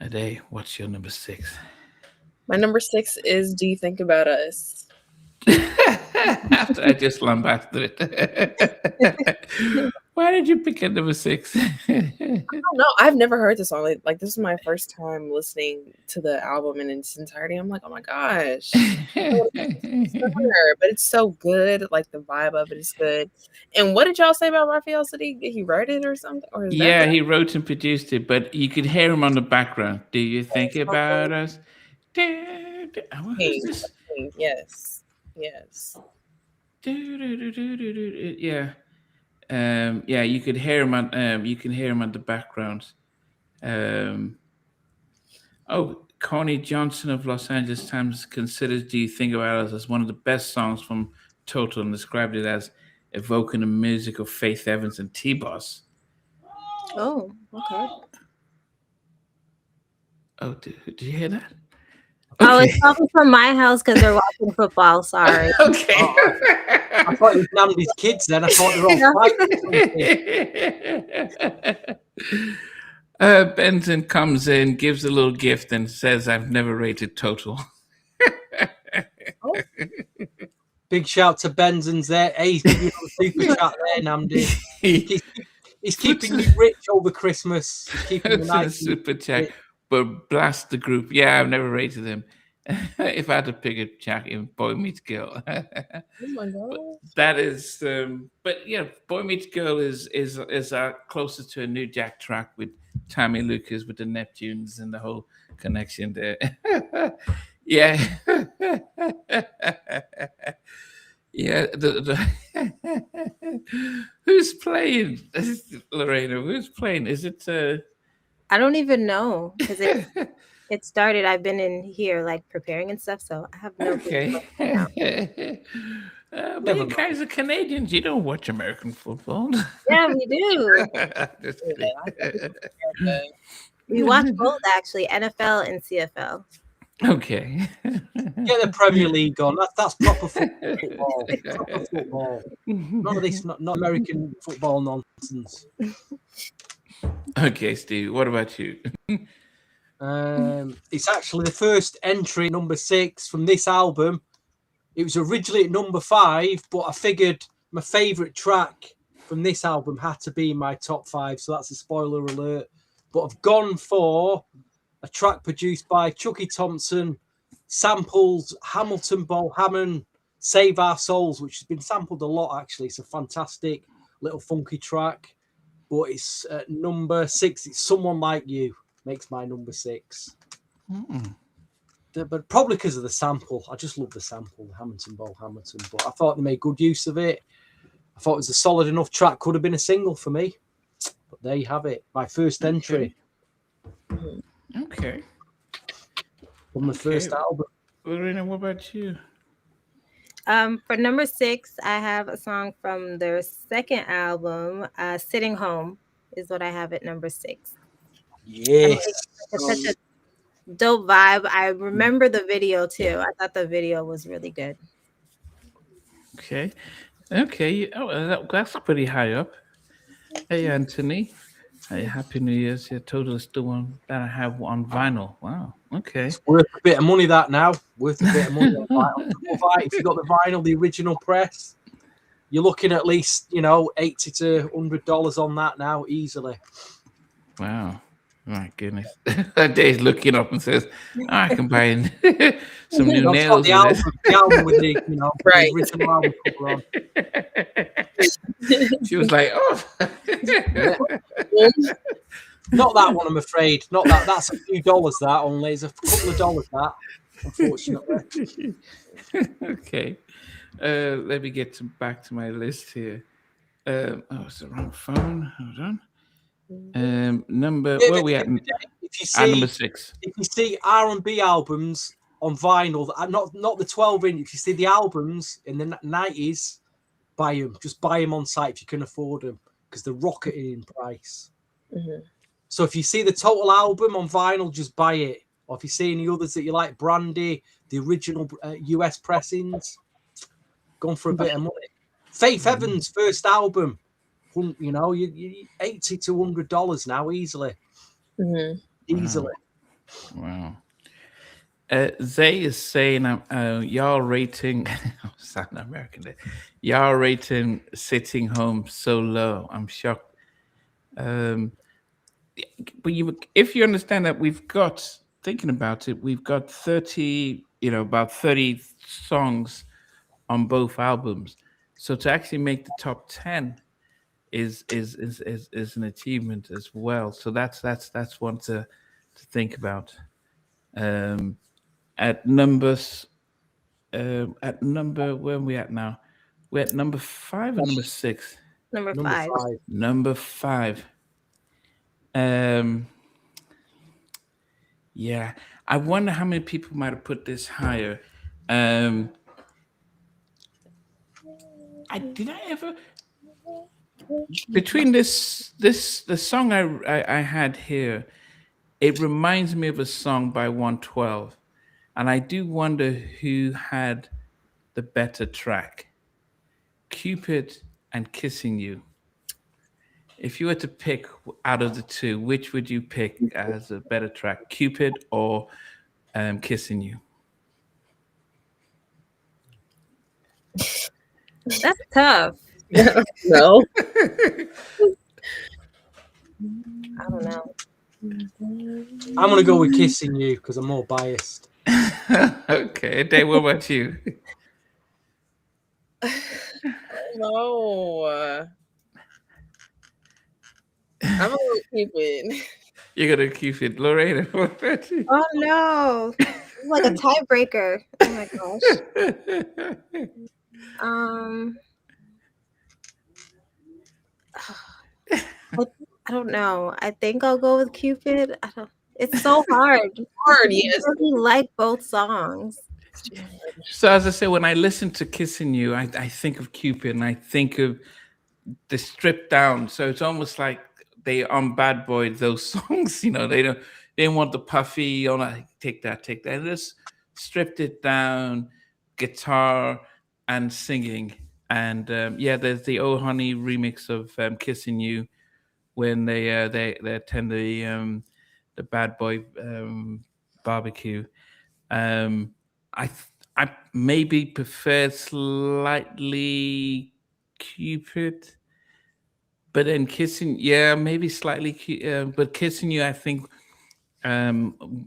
Ade, what's your number 6? My number 6 is Do You Think About Us? After I just lambasted it. Why did you pick at number 6? I don't know. I've never heard this song. Like this is my first time listening to the album in its entirety. I'm like, oh my gosh. But it's so good. Like the vibe of it is good. And what did y'all say about Raphael? Did he write it or something? Or yeah, he wrote and produced it, but you could hear him on the background. Do you think about us? Yes. Yeah. Yeah, you could hear him on you can hear him on the background. Connie Johnson of Los Angeles Times considers Do You Think About Us as one of the best songs from Total, and described it as evoking the music of Faith Evans and T-Boss. Oh, okay. Oh, did you hear that? Okay. I was talking from my house because they're watching football. Sorry. Okay. I thought it was Namdi's kids then. I thought they were all fighting. Benson comes in, gives a little gift, and says, I've never rated Total. Big shout to Benson's there. Hey, he's giving you a super chat there, Namdi. He's keeping you rich over Christmas. He's keeping you nice. Super chat. But blast the group. Yeah, I've never rated them. If I had to pick a track in Boy Meets Girl. Oh my God. That is, but yeah, Boy Meets Girl is closer to a New Jack track with Tammy Lucas, with the Neptunes and the whole connection there. Yeah. Yeah. Who's playing? Lorena, who's playing? Is it I don't even know because it started. I've been in here like preparing and stuff, so I have no clue. okay? But Never you mind. guys are Canadians. You don't watch American football. Yeah, we do. Just kidding. We watch both actually, NFL and CFL. Okay. Get the Premier League on. That's proper football. Proper football. None of this, not American football nonsense. Okay, Steve. What about you? It's actually the first entry, number 6 from this album. It was originally at number 5, but I figured my favourite track from this album had to be in my top 5, so that's a spoiler alert. But I've gone for a track produced by Chucky Thompson, samples Hamilton Bohannon, Save Our Souls, which has been sampled a lot, actually. It's a fantastic little funky track. But it's number 6. It's Someone Like You. Makes my number 6. But probably because of the sample. I just love the sample, the Hamilton Bohannon. But I thought they made good use of it. I thought it was a solid enough track. Could have been a single for me. But there you have it. My first entry. Okay. From the first album. Lorena, what about you? For number 6, I have a song from their second album, Sitting Home is what I have at number 6. Yes. It's such a dope vibe. I remember the video too. I thought the video was really good. Okay. Okay. Oh, that's pretty high up. Hey, Anthony. Hey, Happy New Year's. Yeah, totally still one that I have on vinyl. Wow. Okay. It's worth a bit of money that now. Worth a bit of money on vinyl. If you've got the vinyl, the original press, you're looking at least, $80 to $100 on that now, easily. Wow. My goodness. Dave's looking up and says, I can buy some new nails. The album with the, Right. the original album cover on. She was like, oh. Not that one, I'm afraid. Not that. That's a few dollars, that only. It's a couple of dollars, that, unfortunately. Okay. Let me get back to my list here. It's the wrong phone. Hold on. Number where are we at? If you see, number 6. If you see R&B albums on vinyl, not the 12-inch. If you see the albums in the 90s, buy them. Just buy them on site if you can afford them, because they're rocketing in price. Mm-hmm. So if you see the total album on vinyl, just buy it. Or if you see any others that you like, Brandy, the original US pressings, gone for a bit of money. Faith Evans' first album, you $80 to $100 now, easily. Mm-hmm. Easily. Wow. Zay is saying, y'all rating, sound American there. Y'all rating Sitting Home so low. I'm shocked. But if you understand that thinking about it, we've got 30, about 30 songs on both albums. So to actually make the top 10 is an achievement as well. So that's one to think about. At numbers, where are we at now? We're at number 5 or number 6? Number 5. Number 5. Yeah, I wonder how many people might have put this higher. Did I ever between the song I had here, it reminds me of a song by 112, and I do wonder who had the better track, Cupid and Kissing You. If you were to pick out of the two, which would you pick as a better track, Cupid or Kissing You? That's tough. No. I don't know. I'm going to go with Kissing You because I'm more biased. Okay, Dave, what about you? No. I'm gonna keep it. You're gonna keep it, Lorraine. Oh no, it's like a tiebreaker. Oh my gosh. I don't know. I think I'll go with Cupid. I don't. It's so hard. Hard, I yes. really like both songs. So as I say, when I listen to "Kissing You," I think of Cupid, and I think of the stripped down. So it's almost like they on Bad Boy those songs. They didn't want the puffy. Take that. They just stripped it down, guitar and singing. And there's the Oh Honey remix of "Kissing You" when they attend the Bad Boy barbecue. I maybe prefer slightly Cupid, but then Kissing, maybe slightly, but Kissing You, I think,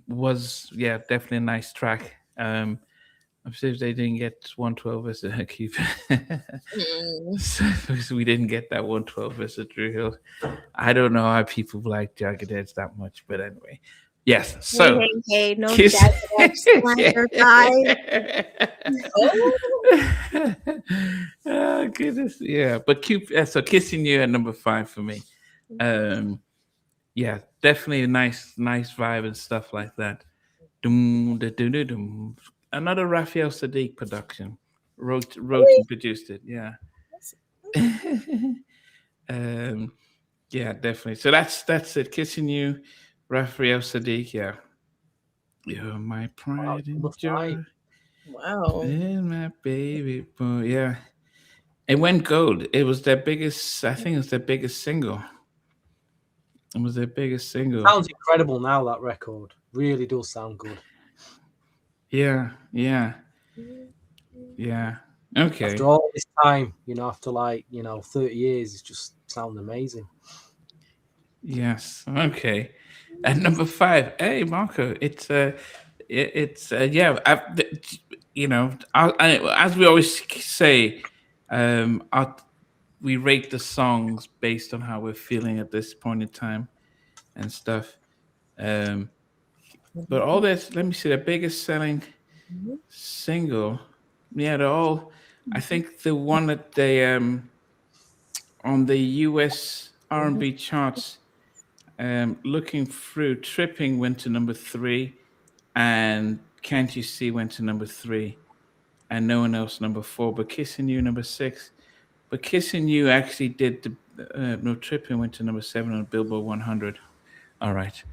was definitely a nice track. I'm sure they didn't get 112 as a Cupid, so because we didn't get that 112 as a Drew Hill. I don't know how people like Jagged Edge that much, but anyway. Yes, so Hey, no Kiss- Jagged Edge slander, guys. Oh goodness, yeah. But Cupid, so Kissing You at number 5 for me. Definitely a nice vibe and stuff like that. Dum, da, dum, da, dum. Another Raphael Sadiq production. Wrote and produced it. Yeah. Definitely. So that's it. Kissing You, Raphael Sadiq. Yeah. You're my pride and joy. Wow. And my baby boy. Yeah. It went gold. It was their biggest, I think it was their biggest single. It was their biggest single. Sounds incredible now, that record. Really does sound good. Yeah. Okay. After all this time, after 30 years, it's just sound amazing. Yes. Okay. At number 5, hey Marco, as we always say, we rate the songs based on how we're feeling at this point in time and stuff. But all this, let me see, the biggest selling single. Yeah, they're all. I think the one that they on the US R&B charts. Looking Through, Tripping went to number 3, and Can't You See went to number 3, and No One Else number 4, but Kissing You number 6. But Kissing You actually did no, Tripping went to number 7 on Billboard 100. All right.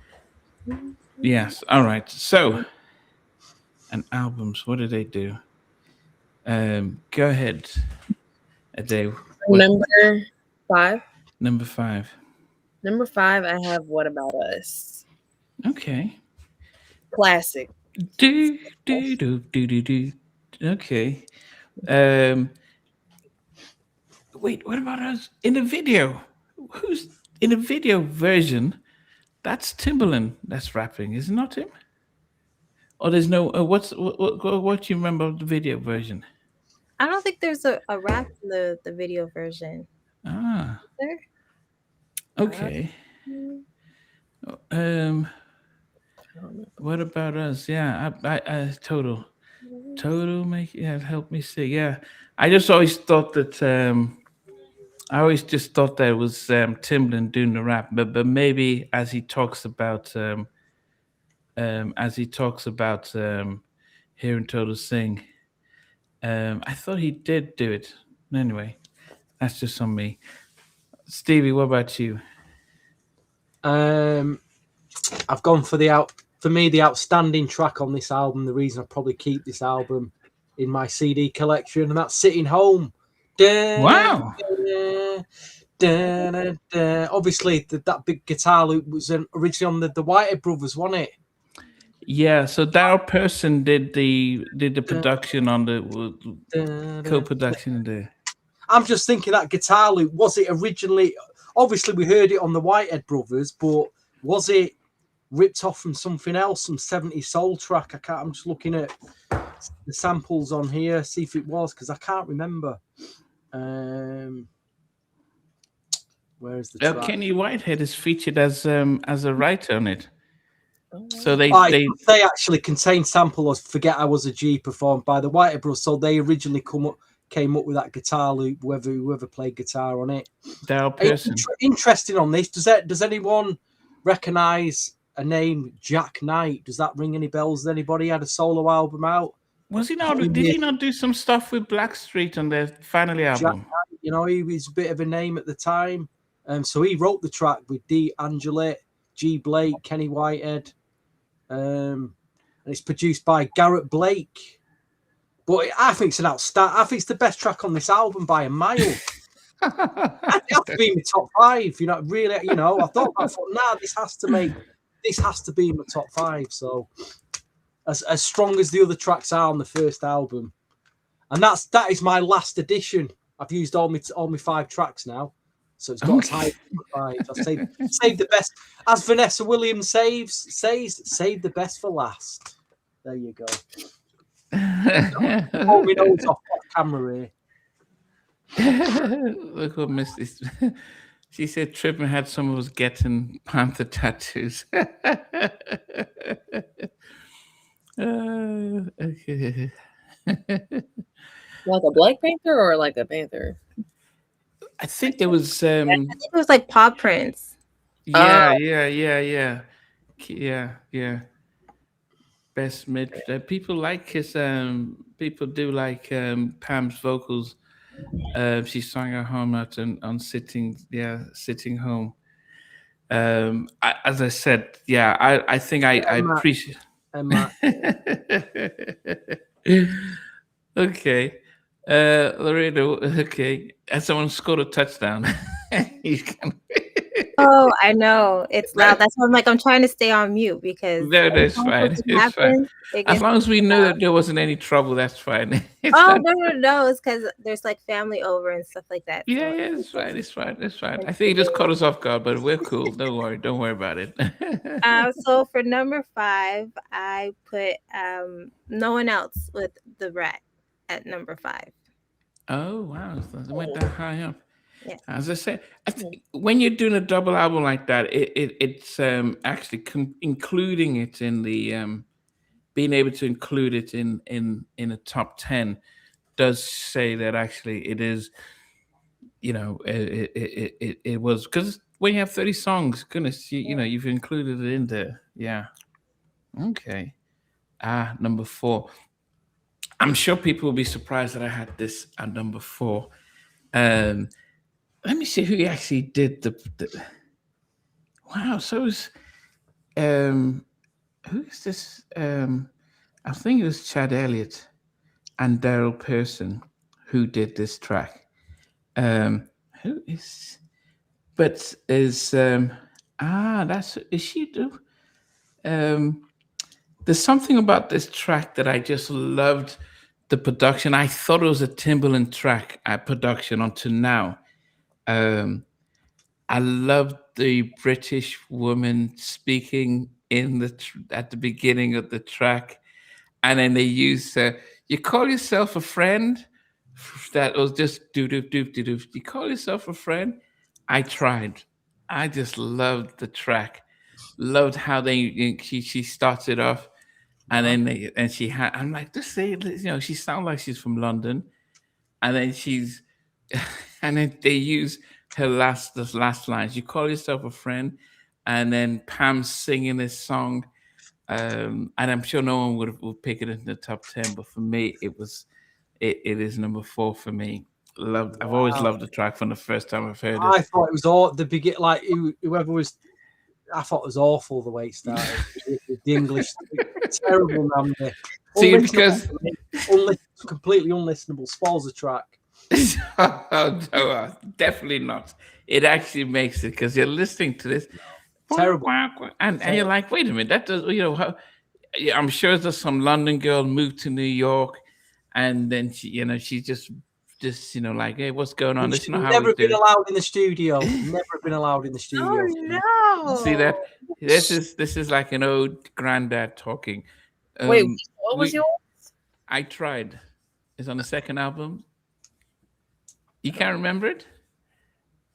Yes. All right. So, and albums, what did they do? Go ahead, Ade. Number 5. Number 5. Number 5, I have What About Us. Okay. Classic. Do. Okay. Wait, what about us in the video? Who's in the video version? That's Timbaland that's rapping, is it not him? Or there's no what do you remember of the video version? I don't think there's a rap in the video version. Ah. Is there? Okay. What about us? Yeah, I total make help me see. Yeah, I just always thought that I always just thought that it was Timbaland doing the rap, but maybe as he talks about hearing Total sing, I thought he did do it. Anyway, that's just on me. Stevie, what about you? I've gone for the outstanding track on this album. The reason I probably keep this album in my CD collection, and that's Sitting Home. Wow. Obviously, that big guitar loop was originally on the Whitehead Brothers, wasn't it? Yeah. So Daryl Person did the production on the co-production there. I'm just thinking that guitar loop, was it originally? Obviously, we heard it on the Whitehead Brothers, but was it ripped off from something else, some 70s soul track? I'm just looking at the samples on here, see if it was, because I can't remember. Where's the track? Kenny Whitehead is featured as a writer on it. Oh, So They actually contain sample of "Forget I Was a G" performed by the Whitehead Brothers. So they originally came up with that guitar loop. Whoever played guitar on it. Daryl Pearson. Interesting on this. Does anyone recognize a name, Jack Knight? Does that ring any bells? Has anybody had a solo album out? Was he not? Did he not do some stuff with Blackstreet on their finally album? Jack Knight, he was a bit of a name at the time. So he wrote the track with D. Angela, G. Blake, Kenny Whitehead. And it's produced by Garrett Blake. But I think it's an outstanding. I think it's the best track on this album by a mile. It has to be in the top 5. Really. I thought, this has to be in the top 5. So as strong as the other tracks are on the first album, and that is my last edition. I've used all my 5 tracks now. So it's got as high as 5. I've saved the best. As Vanessa Williams says, save the best for last. There you go. Hold me nose off camera here. Look what Misty. She said Trippin had some of us getting panther tattoos. Okay. like a Black Panther or like a Panther? I think there was. I think it was like paw prints. Yeah. Best mid. People like his. People do like Pam's vocals. She sang her home out on sitting home. As I said, I think I appreciate. Okay. Laredo, okay. As someone scored a touchdown. Oh, I know. It's loud. That's why I'm trying to stay on mute because that's fine. It's fine. As long as we knew that there wasn't any trouble, that's fine. No. It's because there's family over and stuff like that. Yeah, it's fine. I think it just caught us off guard, but we're cool. Don't worry about it. So for number 5, I put No One Else with The Rat at number 5. Oh wow, it went that high up. Yeah. As I said, I think when you're doing a double album like that, it's actually including it in the being able to include it in a top 10 does say that actually it is, it was, because when you have 30 songs, goodness, you've included it in there. Yeah. Okay. Number 4. I'm sure people will be surprised that I had this at number 4. Let me see who actually did the wow. So it was who is this? I think it was Chad Elliott and Daryl Pearson who did this track. Who is? But is is she do? There's something about this track that I just loved. The production. I thought it was a Timbaland track production until now. I loved the British woman speaking at the beginning of the track, and then they use "You call yourself a friend." That was just do do do do do. You call yourself a friend? I tried. I just loved the track. Loved how she started off. And then I'm like, she sounds like she's from London, and then and then they use her last lines. You call yourself a friend, and then Pam's singing this song, and I'm sure no one would pick it in the top 10, but for me, it is number 4 for me. I've always loved the track from the first time I've heard it. I thought it was all the beginning, whoever was. I thought it was awful the way it started. The English, terrible man. See, because completely unlistenable. Spoils the track. No, definitely not. It actually makes it because you're listening to this terrible, and you're like, wait a minute, that does I'm sure there's some London girl moved to New York, and then she's just like, hey, what's going on? This is not how never we do been allowed in the studio. Never been allowed in the studio. Oh no! See that? This is like an old granddad talking. Wait, what was yours? I Tried. It's on the second album. You can't remember it?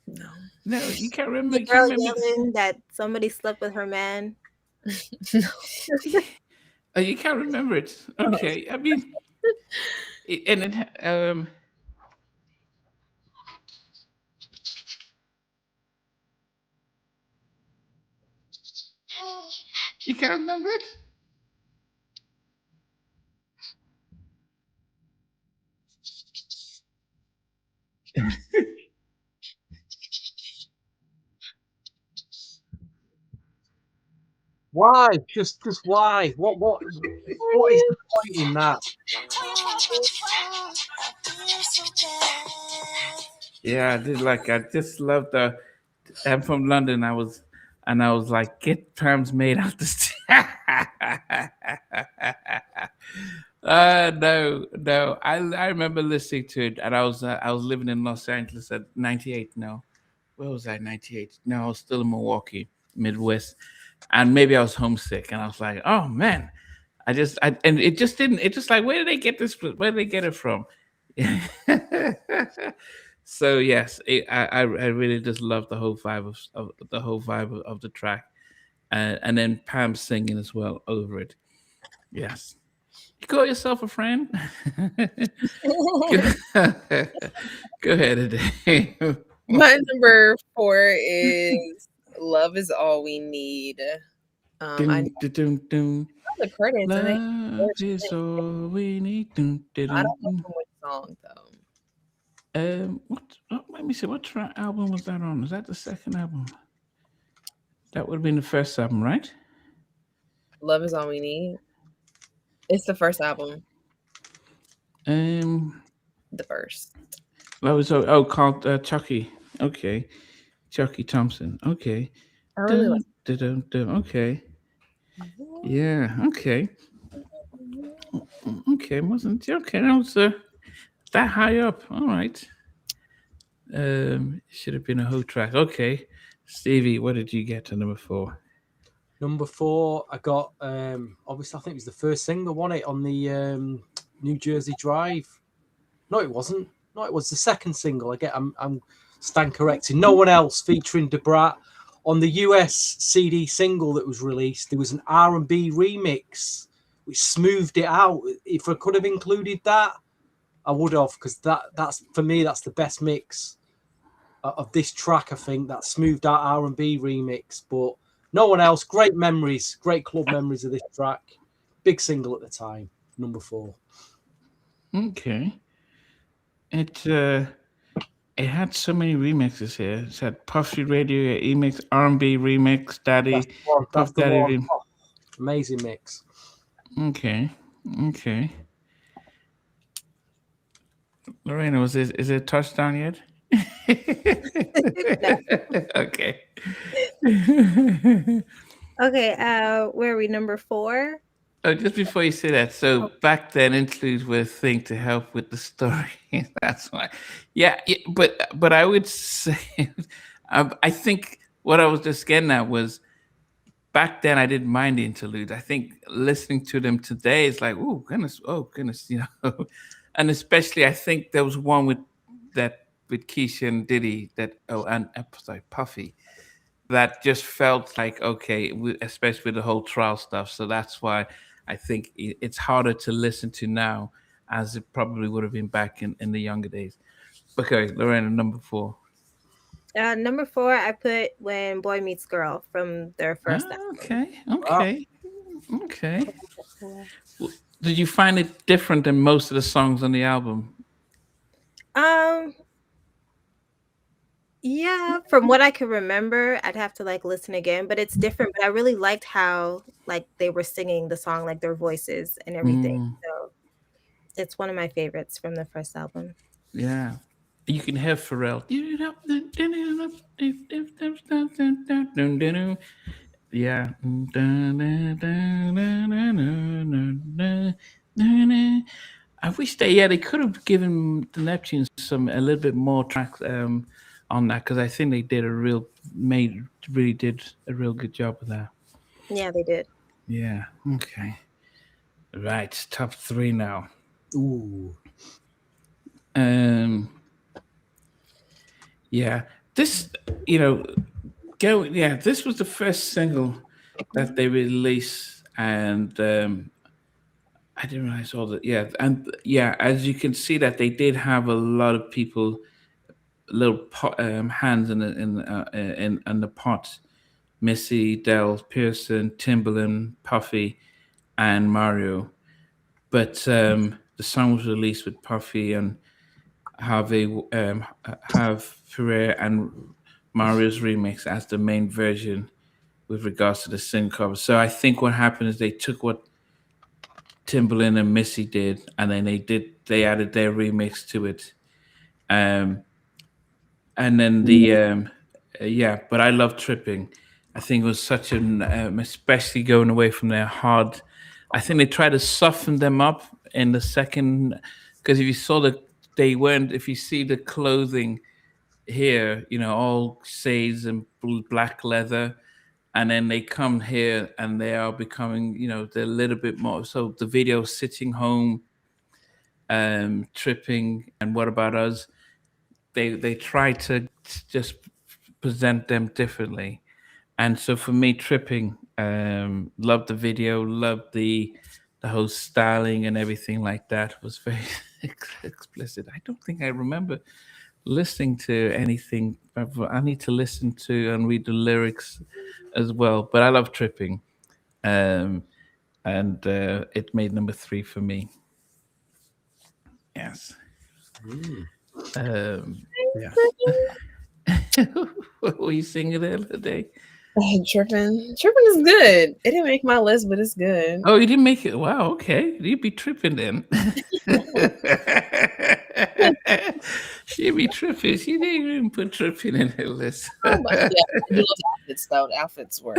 No. No, you can't remember. The You can't girl remember. yelling that somebody slept with her man. Oh, you can't remember it. Okay, I mean, and you can't remember it. Why? Just why? What is the point in that? Yeah, I did like. I just love the. I'm from London. I was like, get terms made out this. No. I remember listening to it, and I was living in Los Angeles at 98. No, where was I? 98. No, I was still in Milwaukee, Midwest, and maybe I was homesick, and I was like, oh man, and it just didn't. It just like, where did they get this? Where did they get it from? So yes, I really just love the whole vibe of the whole vibe of the track, and then Pam singing as well over it. Yes, you call yourself a friend. Go ahead, Ade. My number 4 is "Love Is All We Need." I know Dun, dun, dun. the credits, and they Love is all we need. I don't know from which song though. Let me see. What album was that on? Was that the second album? That would have been the first album, right? "Love Is All We Need." It's the first album. The first. That was called Chucky. Okay, Chucky Thompson. Okay. I really like. Okay. Yeah. Okay. Okay. Wasn't okay. That was that high up. All right. Should have been a whole track. Okay. Stevie, what did you get to number 4? Number 4, I got obviously I think it was the first single, wasn't it, on the New Jersey Drive? No, it wasn't. No, it was the second single. I'm stand corrected. No One Else featuring Debrat. On the US CD single that was released, there was an R&B remix which smoothed it out. If I could have included that, I would have, because that's for me, that's the best mix of this track. I think that smoothed out R&B remix. But No One Else, great memories, great club memories of this track. Big single at the time, number 4. Okay. It had so many remixes here. It had Puffy Radio remix, R&B remix, Daddy, That's the one. Puff Daddy remix. Oh, amazing mix. Okay. Lorena, is it a touchdown yet? Okay. Okay, where are we? Number 4? Oh, just before you say that, so back then interludes were a thing to help with the story. That's why. Yeah, but I would say, I think what I was just getting at was back then I didn't mind the interludes. I think listening to them today is like, oh goodness, and especially I think there was one with Keisha and Diddy Puffy, that just felt like okay, especially with the whole trial stuff. So that's why I think it's harder to listen to now, as it probably would have been back in the younger days. Okay, Lorena, number 4. Number 4, I put When Boy Meets Girl from their first album. Okay. Did you find it different than most of the songs on the album? Yeah, from what I can remember, I'd have to like listen again, but it's different. But I really liked how like they were singing the song, like their voices and everything. So it's one of my favorites from the first album. Yeah. You can have Pharrell. Yeah. I wish they could have given the Neptunes a little bit more tracks on that, because I think they did really did a real good job with that. Yeah, they did. Yeah. Okay. Right. Top 3 now. Ooh. Yeah. this, this was the first single that they released, and I didn't realize all that. Yeah, and yeah, as you can see, that they did have a lot of people, little hands in the pot. Missy, Dell, Pearson, Timbaland, Puffy, and Mario. But the song was released with Puffy and have Ferrer and Mario's remix as the main version with regards to the sync cover. So I think what happened is they took what Timbaland and Missy did, and then they added their remix to it. And then but I love Tripping. I think it was such an especially going away from their hard. I think they tried to soften them up in the second, because if you saw they weren't. If you see the clothing here, all shades and black leather, and then they come here and they are becoming, they're a little bit more. So the video Sitting Home, Tripping, and What About Us, they try to just present them differently. And so for me, Tripping, loved the video, loved the whole styling and everything like that. Was very explicit. I don't think I remember listening to anything. I need to listen to and read the lyrics as well. But I love Tripping, and it made number 3 for me. Yes. Yeah. What were you singing the other day? Tripping is good. It didn't make my list, but it's good. Oh, you didn't make it? Wow, okay. You'd be tripping then. She'd be tripping. She didn't even put Tripping in her list. Oh, yeah, I do love outfits, though. The outfits were.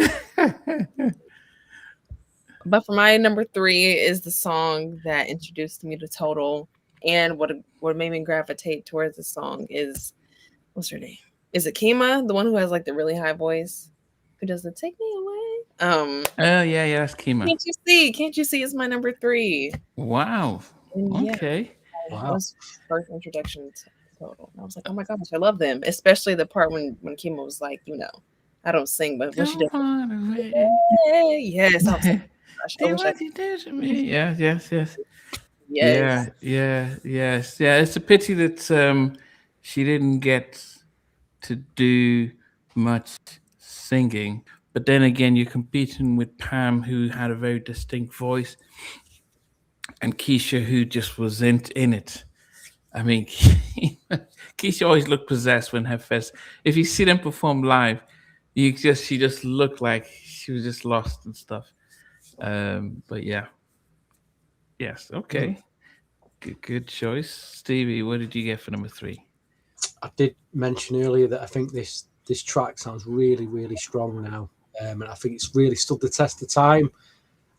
But for my number 3 is the song that introduced me to Total. And what made me gravitate towards the song is, what's her name? Is it Kima? The one who has like the really high voice? Who does the Take Me Away? Oh yeah, that's Kima. Can't you see? It's my number 3. Wow. And okay. Wow. That was first introduction to Total. And I was like, oh my gosh, I love them. Especially the part when Kima was like, I don't sing, but when she did, yes, I was like, gosh, I wish I could. Yes. Yes. Yeah. It's a pity that she didn't get to do much singing, but then again, you're competing with Pam, who had a very distinct voice, and Keisha, who just was in it. I mean, Keisha always looked possessed when her first. If you see them perform live, she just looked like she was just lost and stuff. But yeah. Yes. Okay. Good choice, Stevie. What did you get for number 3? I did mention earlier that I think this track sounds really, really strong now, and I think it's really stood the test of time.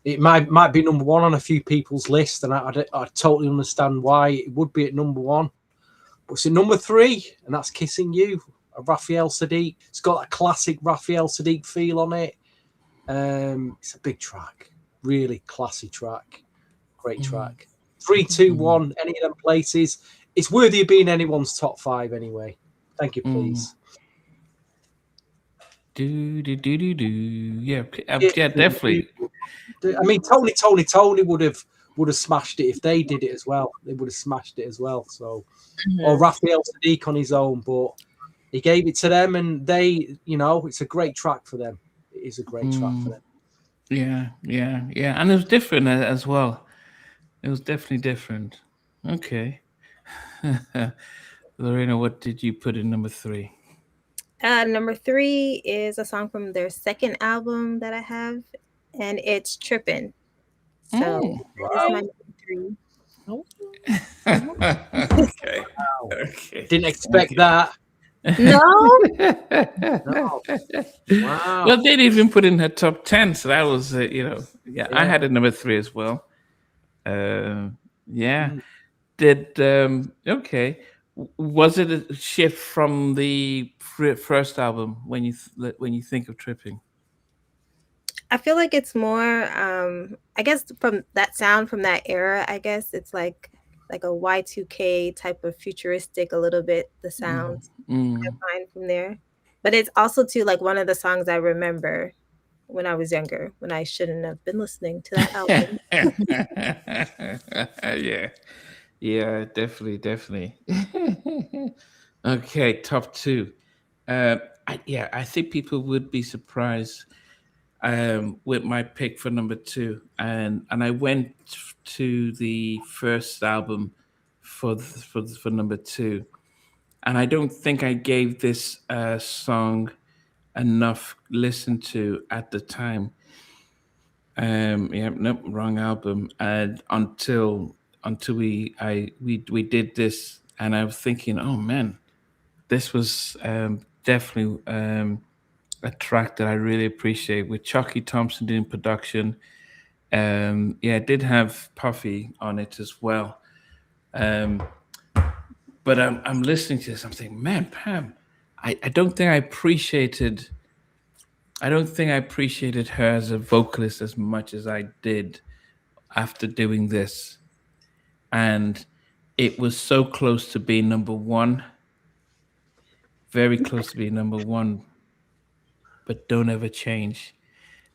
It might be number 1 on a few people's list, and I totally understand why it would be at number 1. But it's at number 3, and that's "Kissing You" of Raphael Sadiq. It's got that classic Raphael Sadiq feel on it. It's a big track, really classy track, great track. 3, 2, 1, any of them places. It's worthy of being anyone's top 5 anyway. Thank you, please. Do. Yeah, definitely. I mean, Tony would have smashed it if they did it as well. They would have smashed it as well. So, or Raphael Sadiq on his own, but he gave it to them, and they, it's a great track for them. It is a great track for them. Yeah, and it was different as well. It was definitely different. Okay. Lorena, what did you put in number 3? Number 3 is a song from their second album that I have, and it's "Trippin'." So that's my number 3. Okay. Wow. Okay. Didn't expect that. No. No. Wow. Well, they didn't even put in her top 10, so that was, I had it number 3 as well. Did okay? Was it a shift from the first album when you think of Tripping? I feel like it's more, I guess, from that sound from that era. I guess it's like like a Y2K type of futuristic, a little bit, the sounds I find from there. But it's also too like one of the songs I remember when I was younger, when I shouldn't have been listening to that album. Yeah, definitely. Okay, top two. I think people would be surprised with my pick for number two, and I went to the first album for number two, and I don't think I gave this song enough listen to at the time. Yeah, nope, wrong album. And until we did this, and I was thinking, oh man, this was definitely a track that I really appreciate with Chucky Thompson doing production. Yeah, it did have Puffy on it as well. Um, but I'm listening to this. I'm thinking, man, Pam, I don't think I don't think I appreciated her as a vocalist as much as I did after doing this. And it was so close to being number one, very close to being number one, but don't ever change.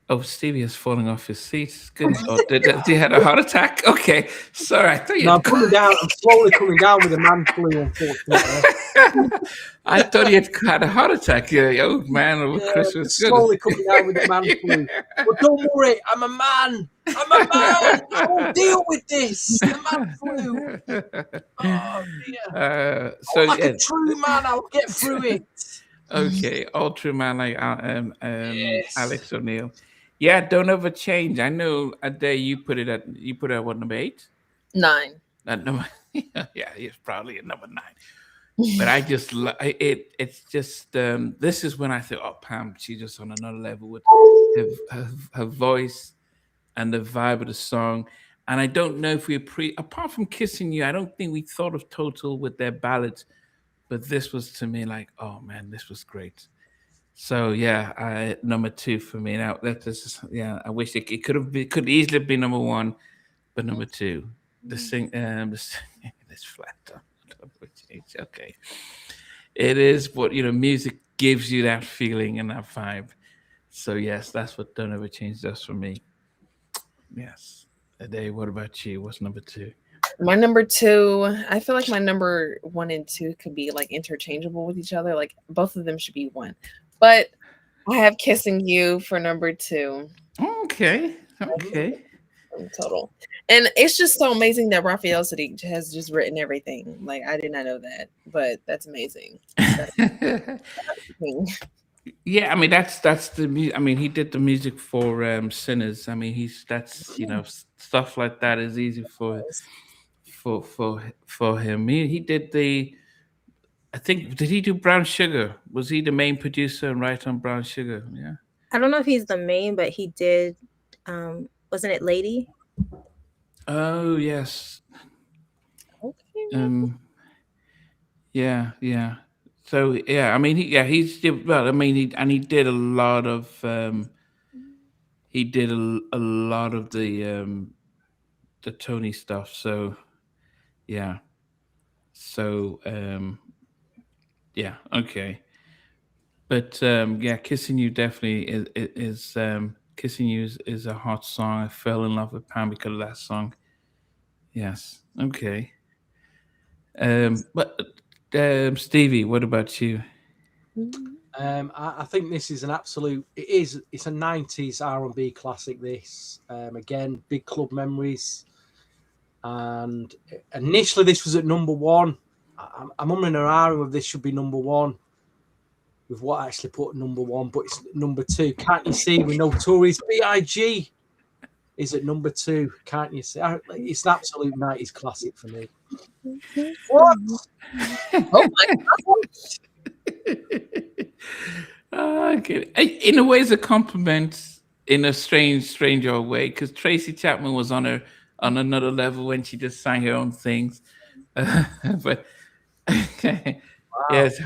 Oh, Stevie is falling off his seat. Goodness. Oh, did he had a heart attack? Okay. Sorry, I thought you No, I'm coming down. I'm slowly coming down with a man flu, unfortunately. I thought he had a heart attack. Yeah, oh man, over Christmas. Slowly coming down with a man flu. But don't worry, I'm a man. I'm a man. I will deal with this. The man flu. Oh dear. So like a true man, I'll get through it. Okay, all true man like Yes. Alex O'Neill. Yeah, don't ever change. I know a day you put it at what, number 8? 9. At number yeah, it's probably at number 9. But I just it's just this is when I thought, oh, Pam, she's just on another level with her voice and the vibe of the song. And I don't know if we apart from Kissing You, I don't think we thought of Total with their ballads, but this was to me like, oh man, this was great. So yeah, number 2 for me. Now that is, yeah, I wish it could easily be number 1, but number 2, the singing is flat. Okay, it is what music gives you, that feeling and that vibe. So yes, that's what Don't Ever Change does for me. Yes, Ade, what about you? What's number 2? My number 2, I feel like my number 1 and 2 could be like interchangeable with each other. Like both of them should be 1. But I have Kissing You for number 2. Okay. Total. And it's just so amazing that Raphael Sadiq has just written everything. Like I did not know that, but that's amazing. Yeah, I mean that's the music. I mean he did the music for Sinners. I mean that's stuff like that is easy for him. He did I think, did he do Brown Sugar? Was he the main producer and writer on Brown Sugar? Yeah. I don't know if he's the main, but he did. Wasn't it Lady? Oh yes. Okay. Yeah. So yeah, I mean he did a lot of the Tony stuff. So yeah. So yeah, okay. But yeah, Kissing You definitely is Kissing You is a hot song. I fell in love with Pam because of that song. Yes. Okay. But Stevie, what about you? I think this is it's a 90s R&B classic. This again, big club memories. And initially this was at number 1. I'm umming and ahhing with this should be number 1 with what I actually put number 1, but it's number 2. Can't You See with Notorious B.I.G is at number 2. Can't You See? It's an absolute 90s classic for me. What? Oh my god. Okay. In a way, it's a compliment in a strange old way, because Tracy Chapman was on another level when she just sang her own things. But okay. Wow. Yes.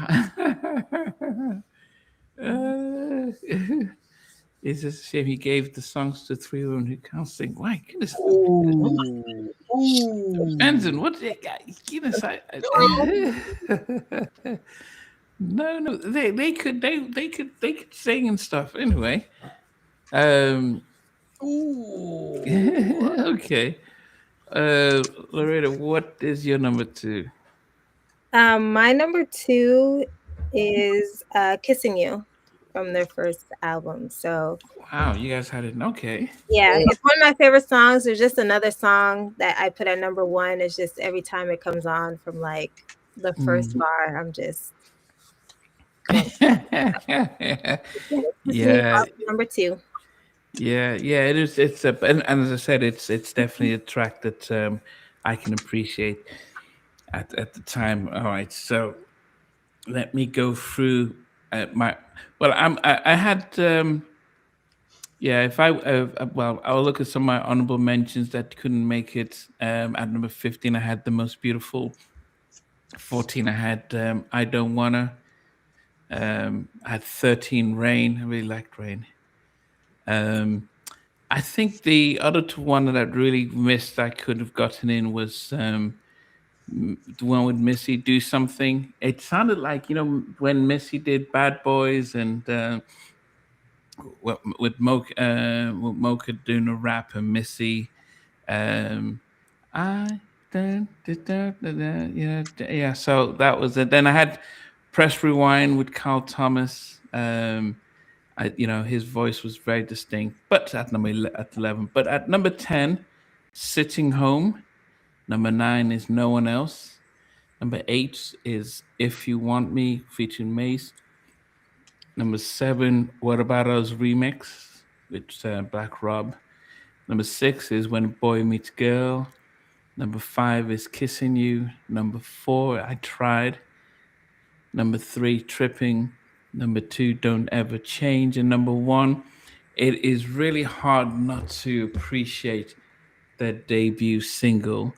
It's just a shame he gave the songs to three women who can't sing. My goodness. Ooh. Benson, what did goodness, no, they could sing and stuff. Anyway. Ooh. Okay. Loretta, what is your number 2? My number 2 is Kissing You from their first album. So Wow, you guys had it. Okay. yeah, it's one of my favorite songs. There's just another song that I put at number 1. It's just every time it comes on from like the first bar, I'm just Yeah. Number 2. Yeah, it is. It's a and as I said, it's definitely a track that I can appreciate at the time. All right, so let me go through my. Well, I had yeah. If I well, I'll look at some of my honorable mentions that couldn't make it. At number 15, I had The Most Beautiful. 14, I had I Don't Wanna. I had 13, Rain. I really liked Rain. I think the other one that I really missed I could have gotten in was the one with Missy, Do Something. It sounded like, when Missy did Bad Boys and with Mocha doing a rap and Missy. I yeah, so that was it. Then I had Press Rewind with Carl Thomas. His voice was very distinct, but at 11. But at number 10, Sitting Home. Number 9 is No One Else. Number 8 is If You Want Me, featuring Mace. Number 7, What About Us remix with Black Rob. Number 6 is When a Boy Meets Girl. Number 5 is Kissing You. Number 4, I Tried. Number 3, Tripping. Number 2, Don't Ever Change. And number 1, it is really hard not to appreciate their debut single,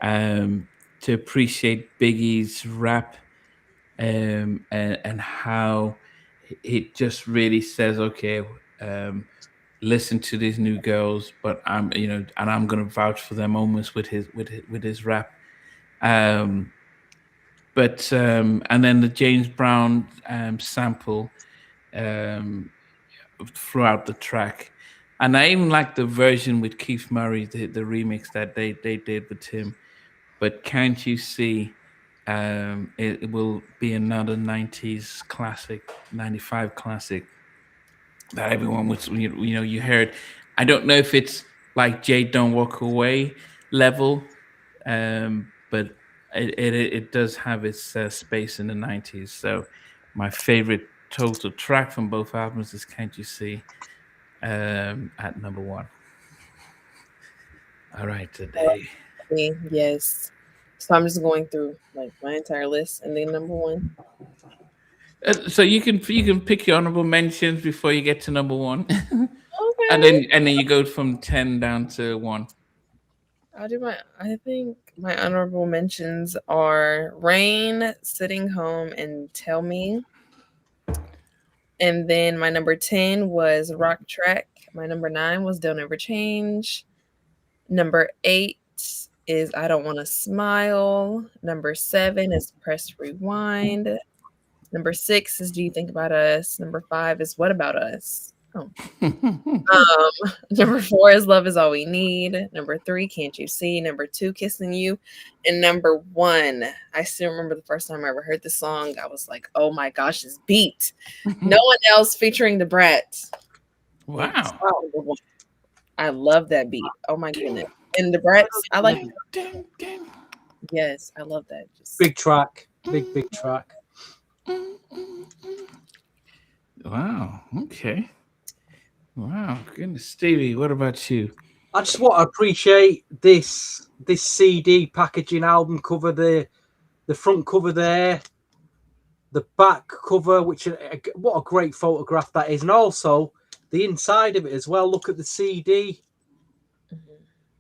to appreciate Biggie's rap, and how it just really says, okay, listen to these new girls, but I'm gonna vouch for them almost with his rap. But and then the James Brown sample throughout the track, and I even like the version with Keith Murray, the remix that they did with him. But Can't You See? It will be another 90s classic, 95 classic that everyone was, you heard. I don't know if it's like Jay Don't Walk Away level, but it does have its space in the 90s. So my favorite total track from both albums is Can't You See, at number 1. All right, today. Yes. So I'm just going through like my entire list and then number 1. So you can pick your honorable mentions before you get to number 1. Okay. and then you go from 10 down to 1. I think my honorable mentions are Rain, Sitting Home, and Tell Me. And then my number 10 was Rock Track. My number 9 was Don't Ever Change. Number 8 is I Don't Want to Smile. Number 7 is Press Rewind. Number 6 is Do You Think About Us? Number 5 is What About Us? Oh. Number 4 is Love Is All We Need. Number 3, Can't You See? Number 2, Kissing You. And number 1, I still remember the first time I ever heard this song. I was like, oh my gosh, this beat. No One Else featuring the Bratz. Wow. I love that beat. Oh my goodness. And the Bratz, I like it. Yes, I love that. Big track. Big track. Wow. Okay. Wow. Goodness. Stevie, what about you? I just want to appreciate this CD packaging, album cover, the front cover there, the back cover, which what a great photograph that is, and also the inside of it as well. Look at the CD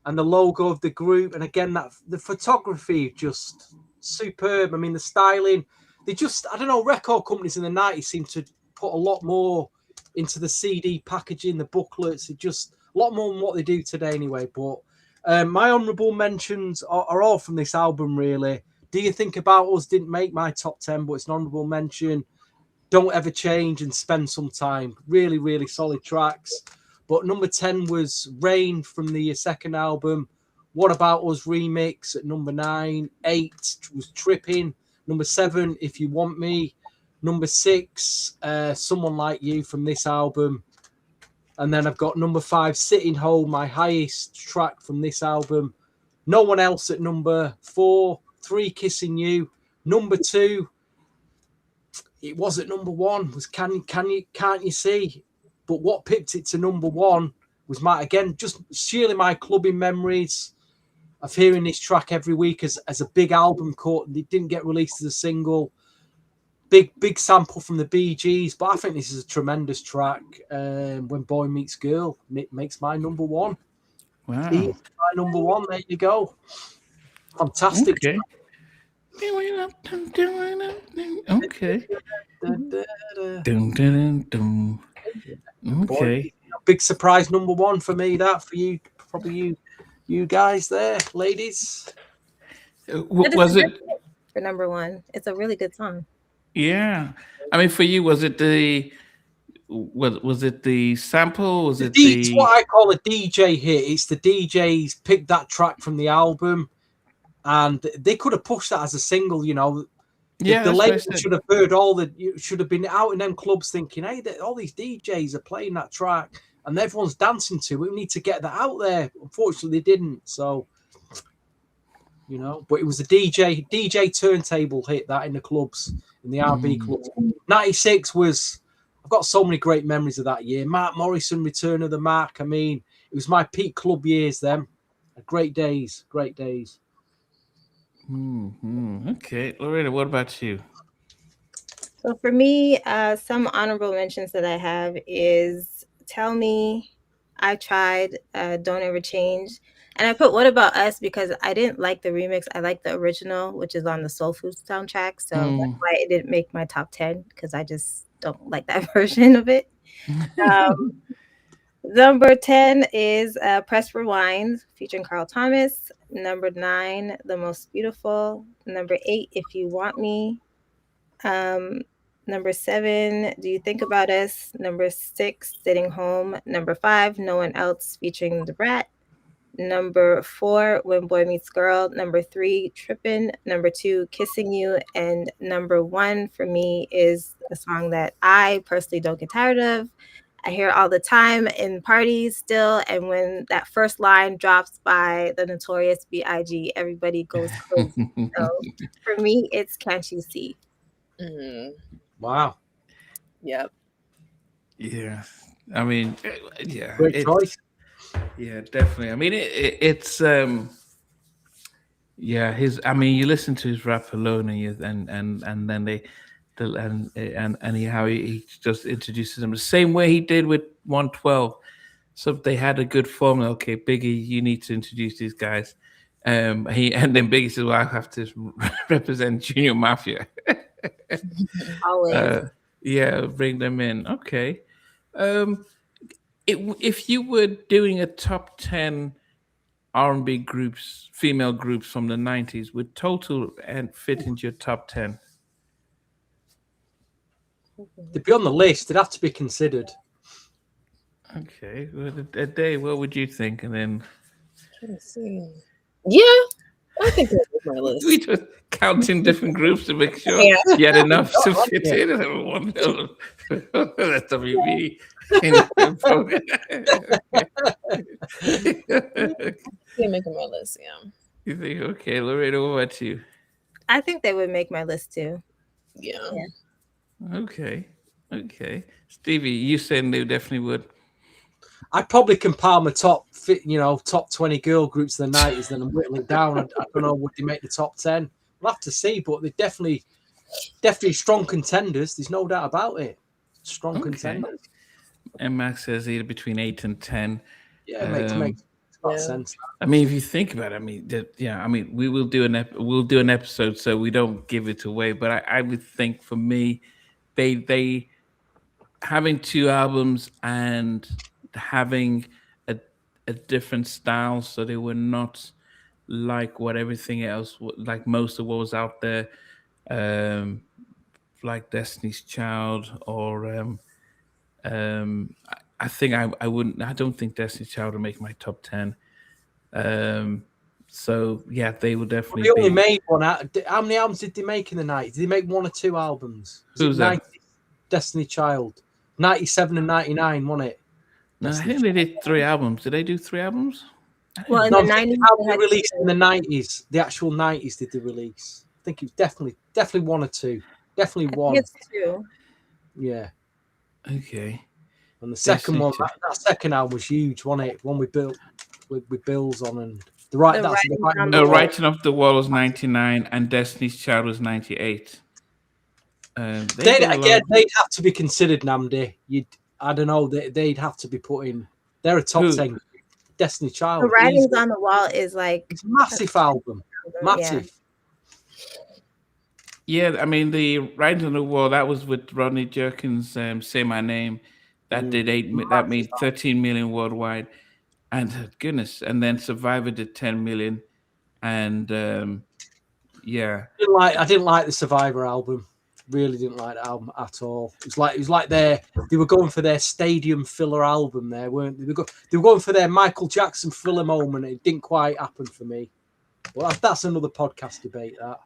and the logo of the group, and again the photography just superb. I mean, the styling. They just, I don't know, record companies in the 90s seem to put a lot more into the CD packaging, the booklets. It just a lot more than what they do today, anyway. But my honourable mentions are all from this album, really. Do You Think About Us didn't make my top 10, but it's an honourable mention. Don't Ever Change and Spend Some Time. Really, really solid tracks. But number 10 was Rain from the second album. What About Us remix at number 9. 8 was Tripping. Number 7, If You Want Me. Number 6, Someone Like You from this album. And then I've got number 5, Sitting Home, my highest track from this album. No One Else at number 4. 3, Kissing You. Number 2, it was at number 1, was Can't You See? But what pipped it to number 1 was just sheerly my clubbing memories of hearing this track every week as a big album cut. It didn't get released as a single. Big sample from the B.I.G, but I think this is a tremendous track. When Boy Meets Girl makes my number 1. Wow. He's my number 1. There you go. Fantastic. Okay. Okay. Dun, dun, dun, dun. Okay. Big surprise number 1 for me. That for you, probably you guys there, ladies. Was it for number 1? It's a really good song. Yeah, I mean, for you, was it the sample? Was it It's what I call a DJ hit. It's the DJs picked that track from the album, and they could have pushed that as a single. You know, the label should have heard should have been out in them clubs thinking, hey, all these DJs are playing that track, and everyone's dancing to it. We need to get that out there. Unfortunately, they didn't. So. You know, but it was a DJ turntable hit that in the clubs, in the R&B clubs. 96 was, I've got so many great memories of that year. Mark Morrison, Return of the Mac. I mean, it was my peak club years then. Great days. Okay, Loretta, what about you? So for me, some honorable mentions that I have is Tell Me, I Tried, Don't Ever Change. And I put What About Us because I didn't like the remix. I like the original, which is on the Soul Food soundtrack. So that's why it didn't make my top 10 because I just don't like that version of it. Number 10 is Press Rewind featuring Carl Thomas. Number 9, The Most Beautiful. Number 8, If You Want Me. Number 7, Do You Think About Us? Number 6, Sitting Home. Number 5, No One Else featuring The Brat. Number 4, When Boy Meets Girl. Number 3, Trippin'. Number 2, Kissing You. And number 1 for me is a song that I personally don't get tired of. I hear it all the time in parties still. And when that first line drops by the Notorious B.I.G, everybody goes crazy. So for me, it's Can't You See? Mm-hmm. Wow. Yep. Yeah. I mean, yeah. Great choice. Yeah, definitely. I mean, it's yeah. I mean, you listen to his rap alone, and then how he just introduces them the same way he did with 112. So they had a good formula. Okay, Biggie, you need to introduce these guys. And then Biggie says, "Well, I have to represent Junior Mafia." Always. Yeah, bring them in. Okay. If you were doing a top 10 R&B groups, female groups from the 90s, would Total and fit into your top 10? To be on the list, they'd have to be considered. Okay. Well, a day, what would you think? And then... Let's see. Yeah, I think that's my list. We just counting different groups to make sure you had enough to fit in. That's WB. They're making my list, yeah. You think, okay, Loretta, what about you? I think they would make my list too. Yeah. Okay. Stevie, you saying they definitely would? I'd probably compile my top 20 girl groups of the 90s, then I'm whittling down. I don't know, would they make the top 10? We'll have to see, but they're definitely strong contenders. There's no doubt about it. Strong contenders. And Max says either between 8 and 10. Yeah, it makes sense. I mean, if you think about it, I mean, we will do an episode, so we don't give it away. But I would think for me, they having two albums and having a different style, so they were not like what everything else, like most of what was out there, um, like Destiny's Child or I think I wouldn't. I don't think Destiny's Child would make my top 10. Um, so yeah, they would Well, definitely they only be. made one. How many albums did they make in the night? Did they make one or two albums? Was Who's it that? 90, Destiny Child? 97 and 99, wasn't it? No, I Destiny think they did 3 albums. Did they do 3 albums? Well, in No, the I'm thinking 90s, how they they had released in the 90s. The actual 90s did they release? I think it was definitely one or two. Definitely I think one. it's two. Yeah. Okay. And the second Destiny one, Child. that second album was huge, wasn't it? One we built with Bills on and the right. The That's the Writing right on number. the Wall. Writing off the Wall was 99 and Destiny's Child was 98. They did a lot. They'd have to be considered, Namdi. I don't know. They'd have to be put in. They're a top Who? 10. Destiny Child. The Writings easy. on the Wall is like It's a massive album. Massive. Yeah, I mean the Writing on the Wall, that was with Rodney Jerkins. Say My Name. That did that made 13 million worldwide, and goodness, and then Survivor did 10 million, and yeah, I didn't like the Survivor album. Really didn't like the album at all. It was like they were going for their stadium filler album there, weren't they? They were going for their Michael Jackson Thriller moment. It didn't quite happen for me. Well, that's another podcast debate. That.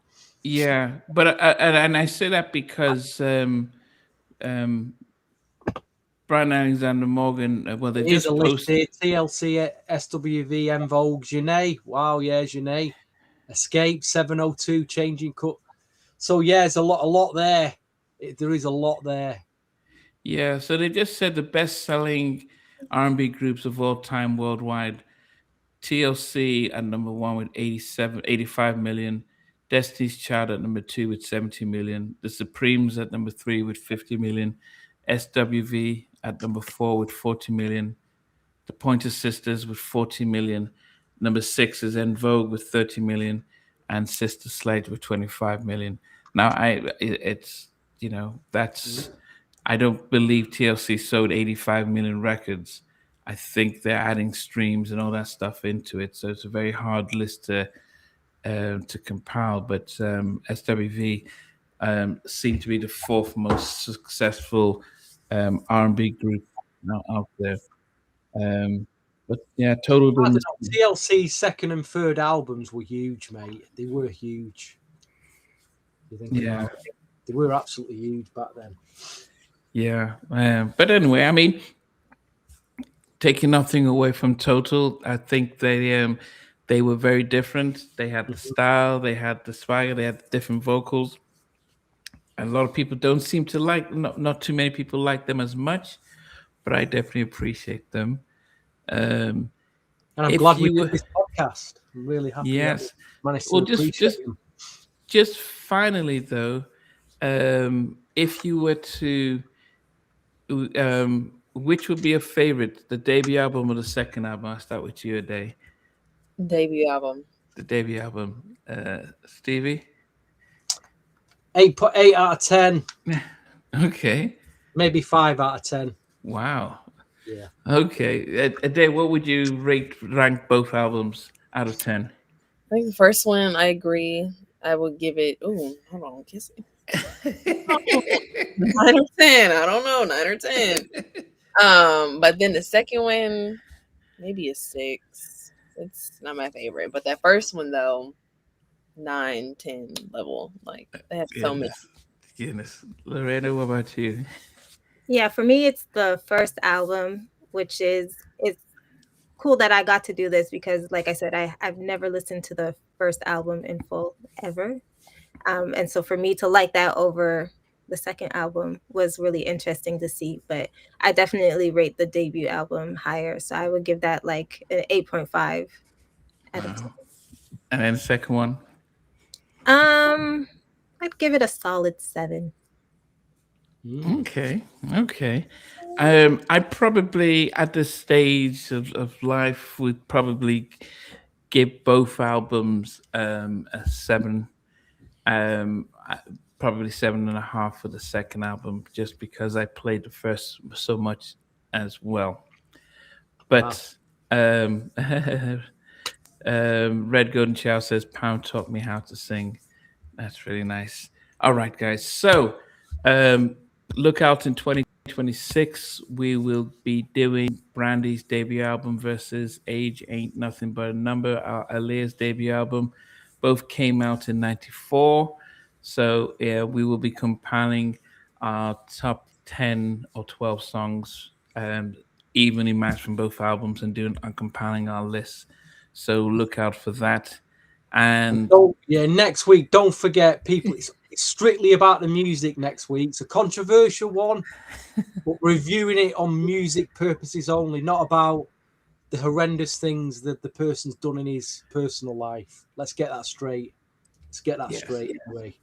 yeah, but and I say that because Brian Alexander Morgan, well, they Here's just a list posted. here: TLC, SWV, En Vogue, Janae. Wow, yeah, Janae. Escape, 702, Changing Cut. So yeah, there's a lot there. There is a lot there. Yeah, so they just said the best-selling R&B groups of all time worldwide. TLC at number 1 with 85 million. Destiny's Child at number 2 with 70 million. The Supremes at number 3 with 50 million. SWV at number 4 with 40 million. The Pointer Sisters with 40 million. Number 6 is En Vogue with 30 million, and Sister Sledge with 25 million. Now, it's that's. I don't believe TLC sold 85 million records. I think they're adding streams and all that stuff into it, so it's a very hard list to compile. But SWV seem to be the 4th most successful R&B group out there. But yeah, Total. I don't know. TLC's second and third albums were huge, mate. They were huge. Yeah, they were absolutely huge back then. Yeah, but anyway, I mean, taking nothing away from Total, I think they were very different. They had the style, they had the swagger, they had different vocals. A lot of people don't seem to not too many people like them as much, but I definitely appreciate them. And I'm glad we did this podcast. I'm really happy. Yes. Managed to appreciate them. Just finally though, if you were to, which would be your favorite, the debut album or the second album? I'll start with you, Ade. Debut album. The debut album. Stevie? 8.8 out of 10. Okay. Maybe 5 out of 10. Wow. Yeah. Okay. Ade, what would you rank both albums out of 10? I think the first one, I agree. I would give it. Oh, hold on, kiss it. 9 or 10. I don't know, 9 or 10. But then the second one, maybe a 6. It's not my favorite, but that first one though, 9, 10 level. Like they have so many. Goodness, Lorena, what about you? Yeah, for me, it's the first album, which it's cool that I got to do this because, like I said, I've never listened to the first album in full ever. And so for me to like that over the second album was really interesting to see. But I definitely rate the debut album higher. So I would give that like an 8.5 out of 10. And then the second one? I'd give it a solid 7. Okay. I probably at this stage of life would probably give both albums a 7. probably 7.5 for the second album, just because I played the first so much as well. But Red Golden Chow says, Pound taught me how to sing. That's really nice. All right, guys. So look out in 2026. We will be doing Brandy's debut album versus Age Ain't Nothing But a Number, our Aaliyah's debut album. Both came out in 94. So we will be compiling our top 10 or 12 songs evenly matched from both albums and compiling our lists. So look out for that. And next week, don't forget, people, it's strictly about the music next week. It's a controversial one, but reviewing it on music purposes only, not about the horrendous things that the person's done in his personal life. Let's get that straight. Straight anyway.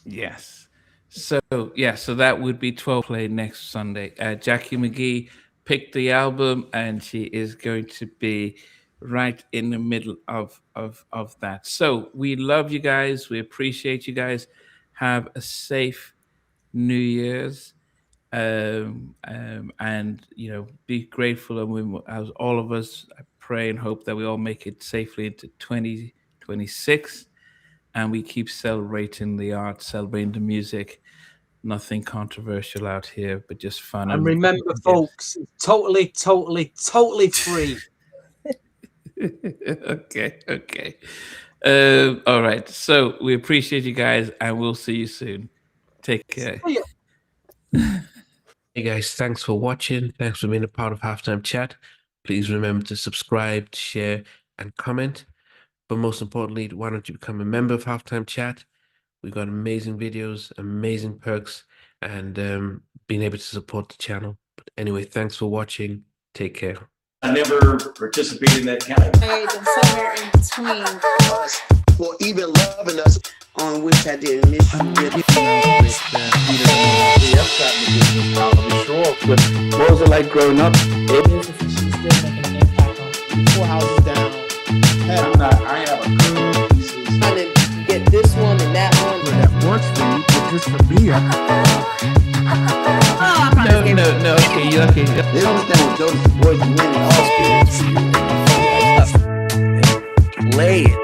Yes. So that would be 12 play next Sunday. Jackie McGee picked the album, and she is going to be right in the middle of that. So we love you guys. We appreciate you guys. Have a safe New Year's, and be grateful. And we, as all of us, I pray and hope that we all make it safely into 2026, and we keep celebrating the art, celebrating the music. Nothing controversial out here, but just fun. And remember, folks, totally free. Okay. All right. So we appreciate you guys, and we'll see you soon. Take care. Hey guys, thanks for watching. Thanks for being a part of Halftime Chat. Please remember to subscribe, share, and comment. But most importantly, why don't you become a member of Halftime Chat? We've got amazing videos, amazing perks, and being able to support the channel. But anyway, thanks for watching. Take care. I never participated in that kind of. Somewhere in between us, or even loving us, on which I didn't miss you with. What was it like growing up? she's still making an impact on 4 houses down. I have a couple of pieces. Trying to get this one and that one. That works for you, but just for me, No. Okay. They understand what Jonas' voice meant. Play it.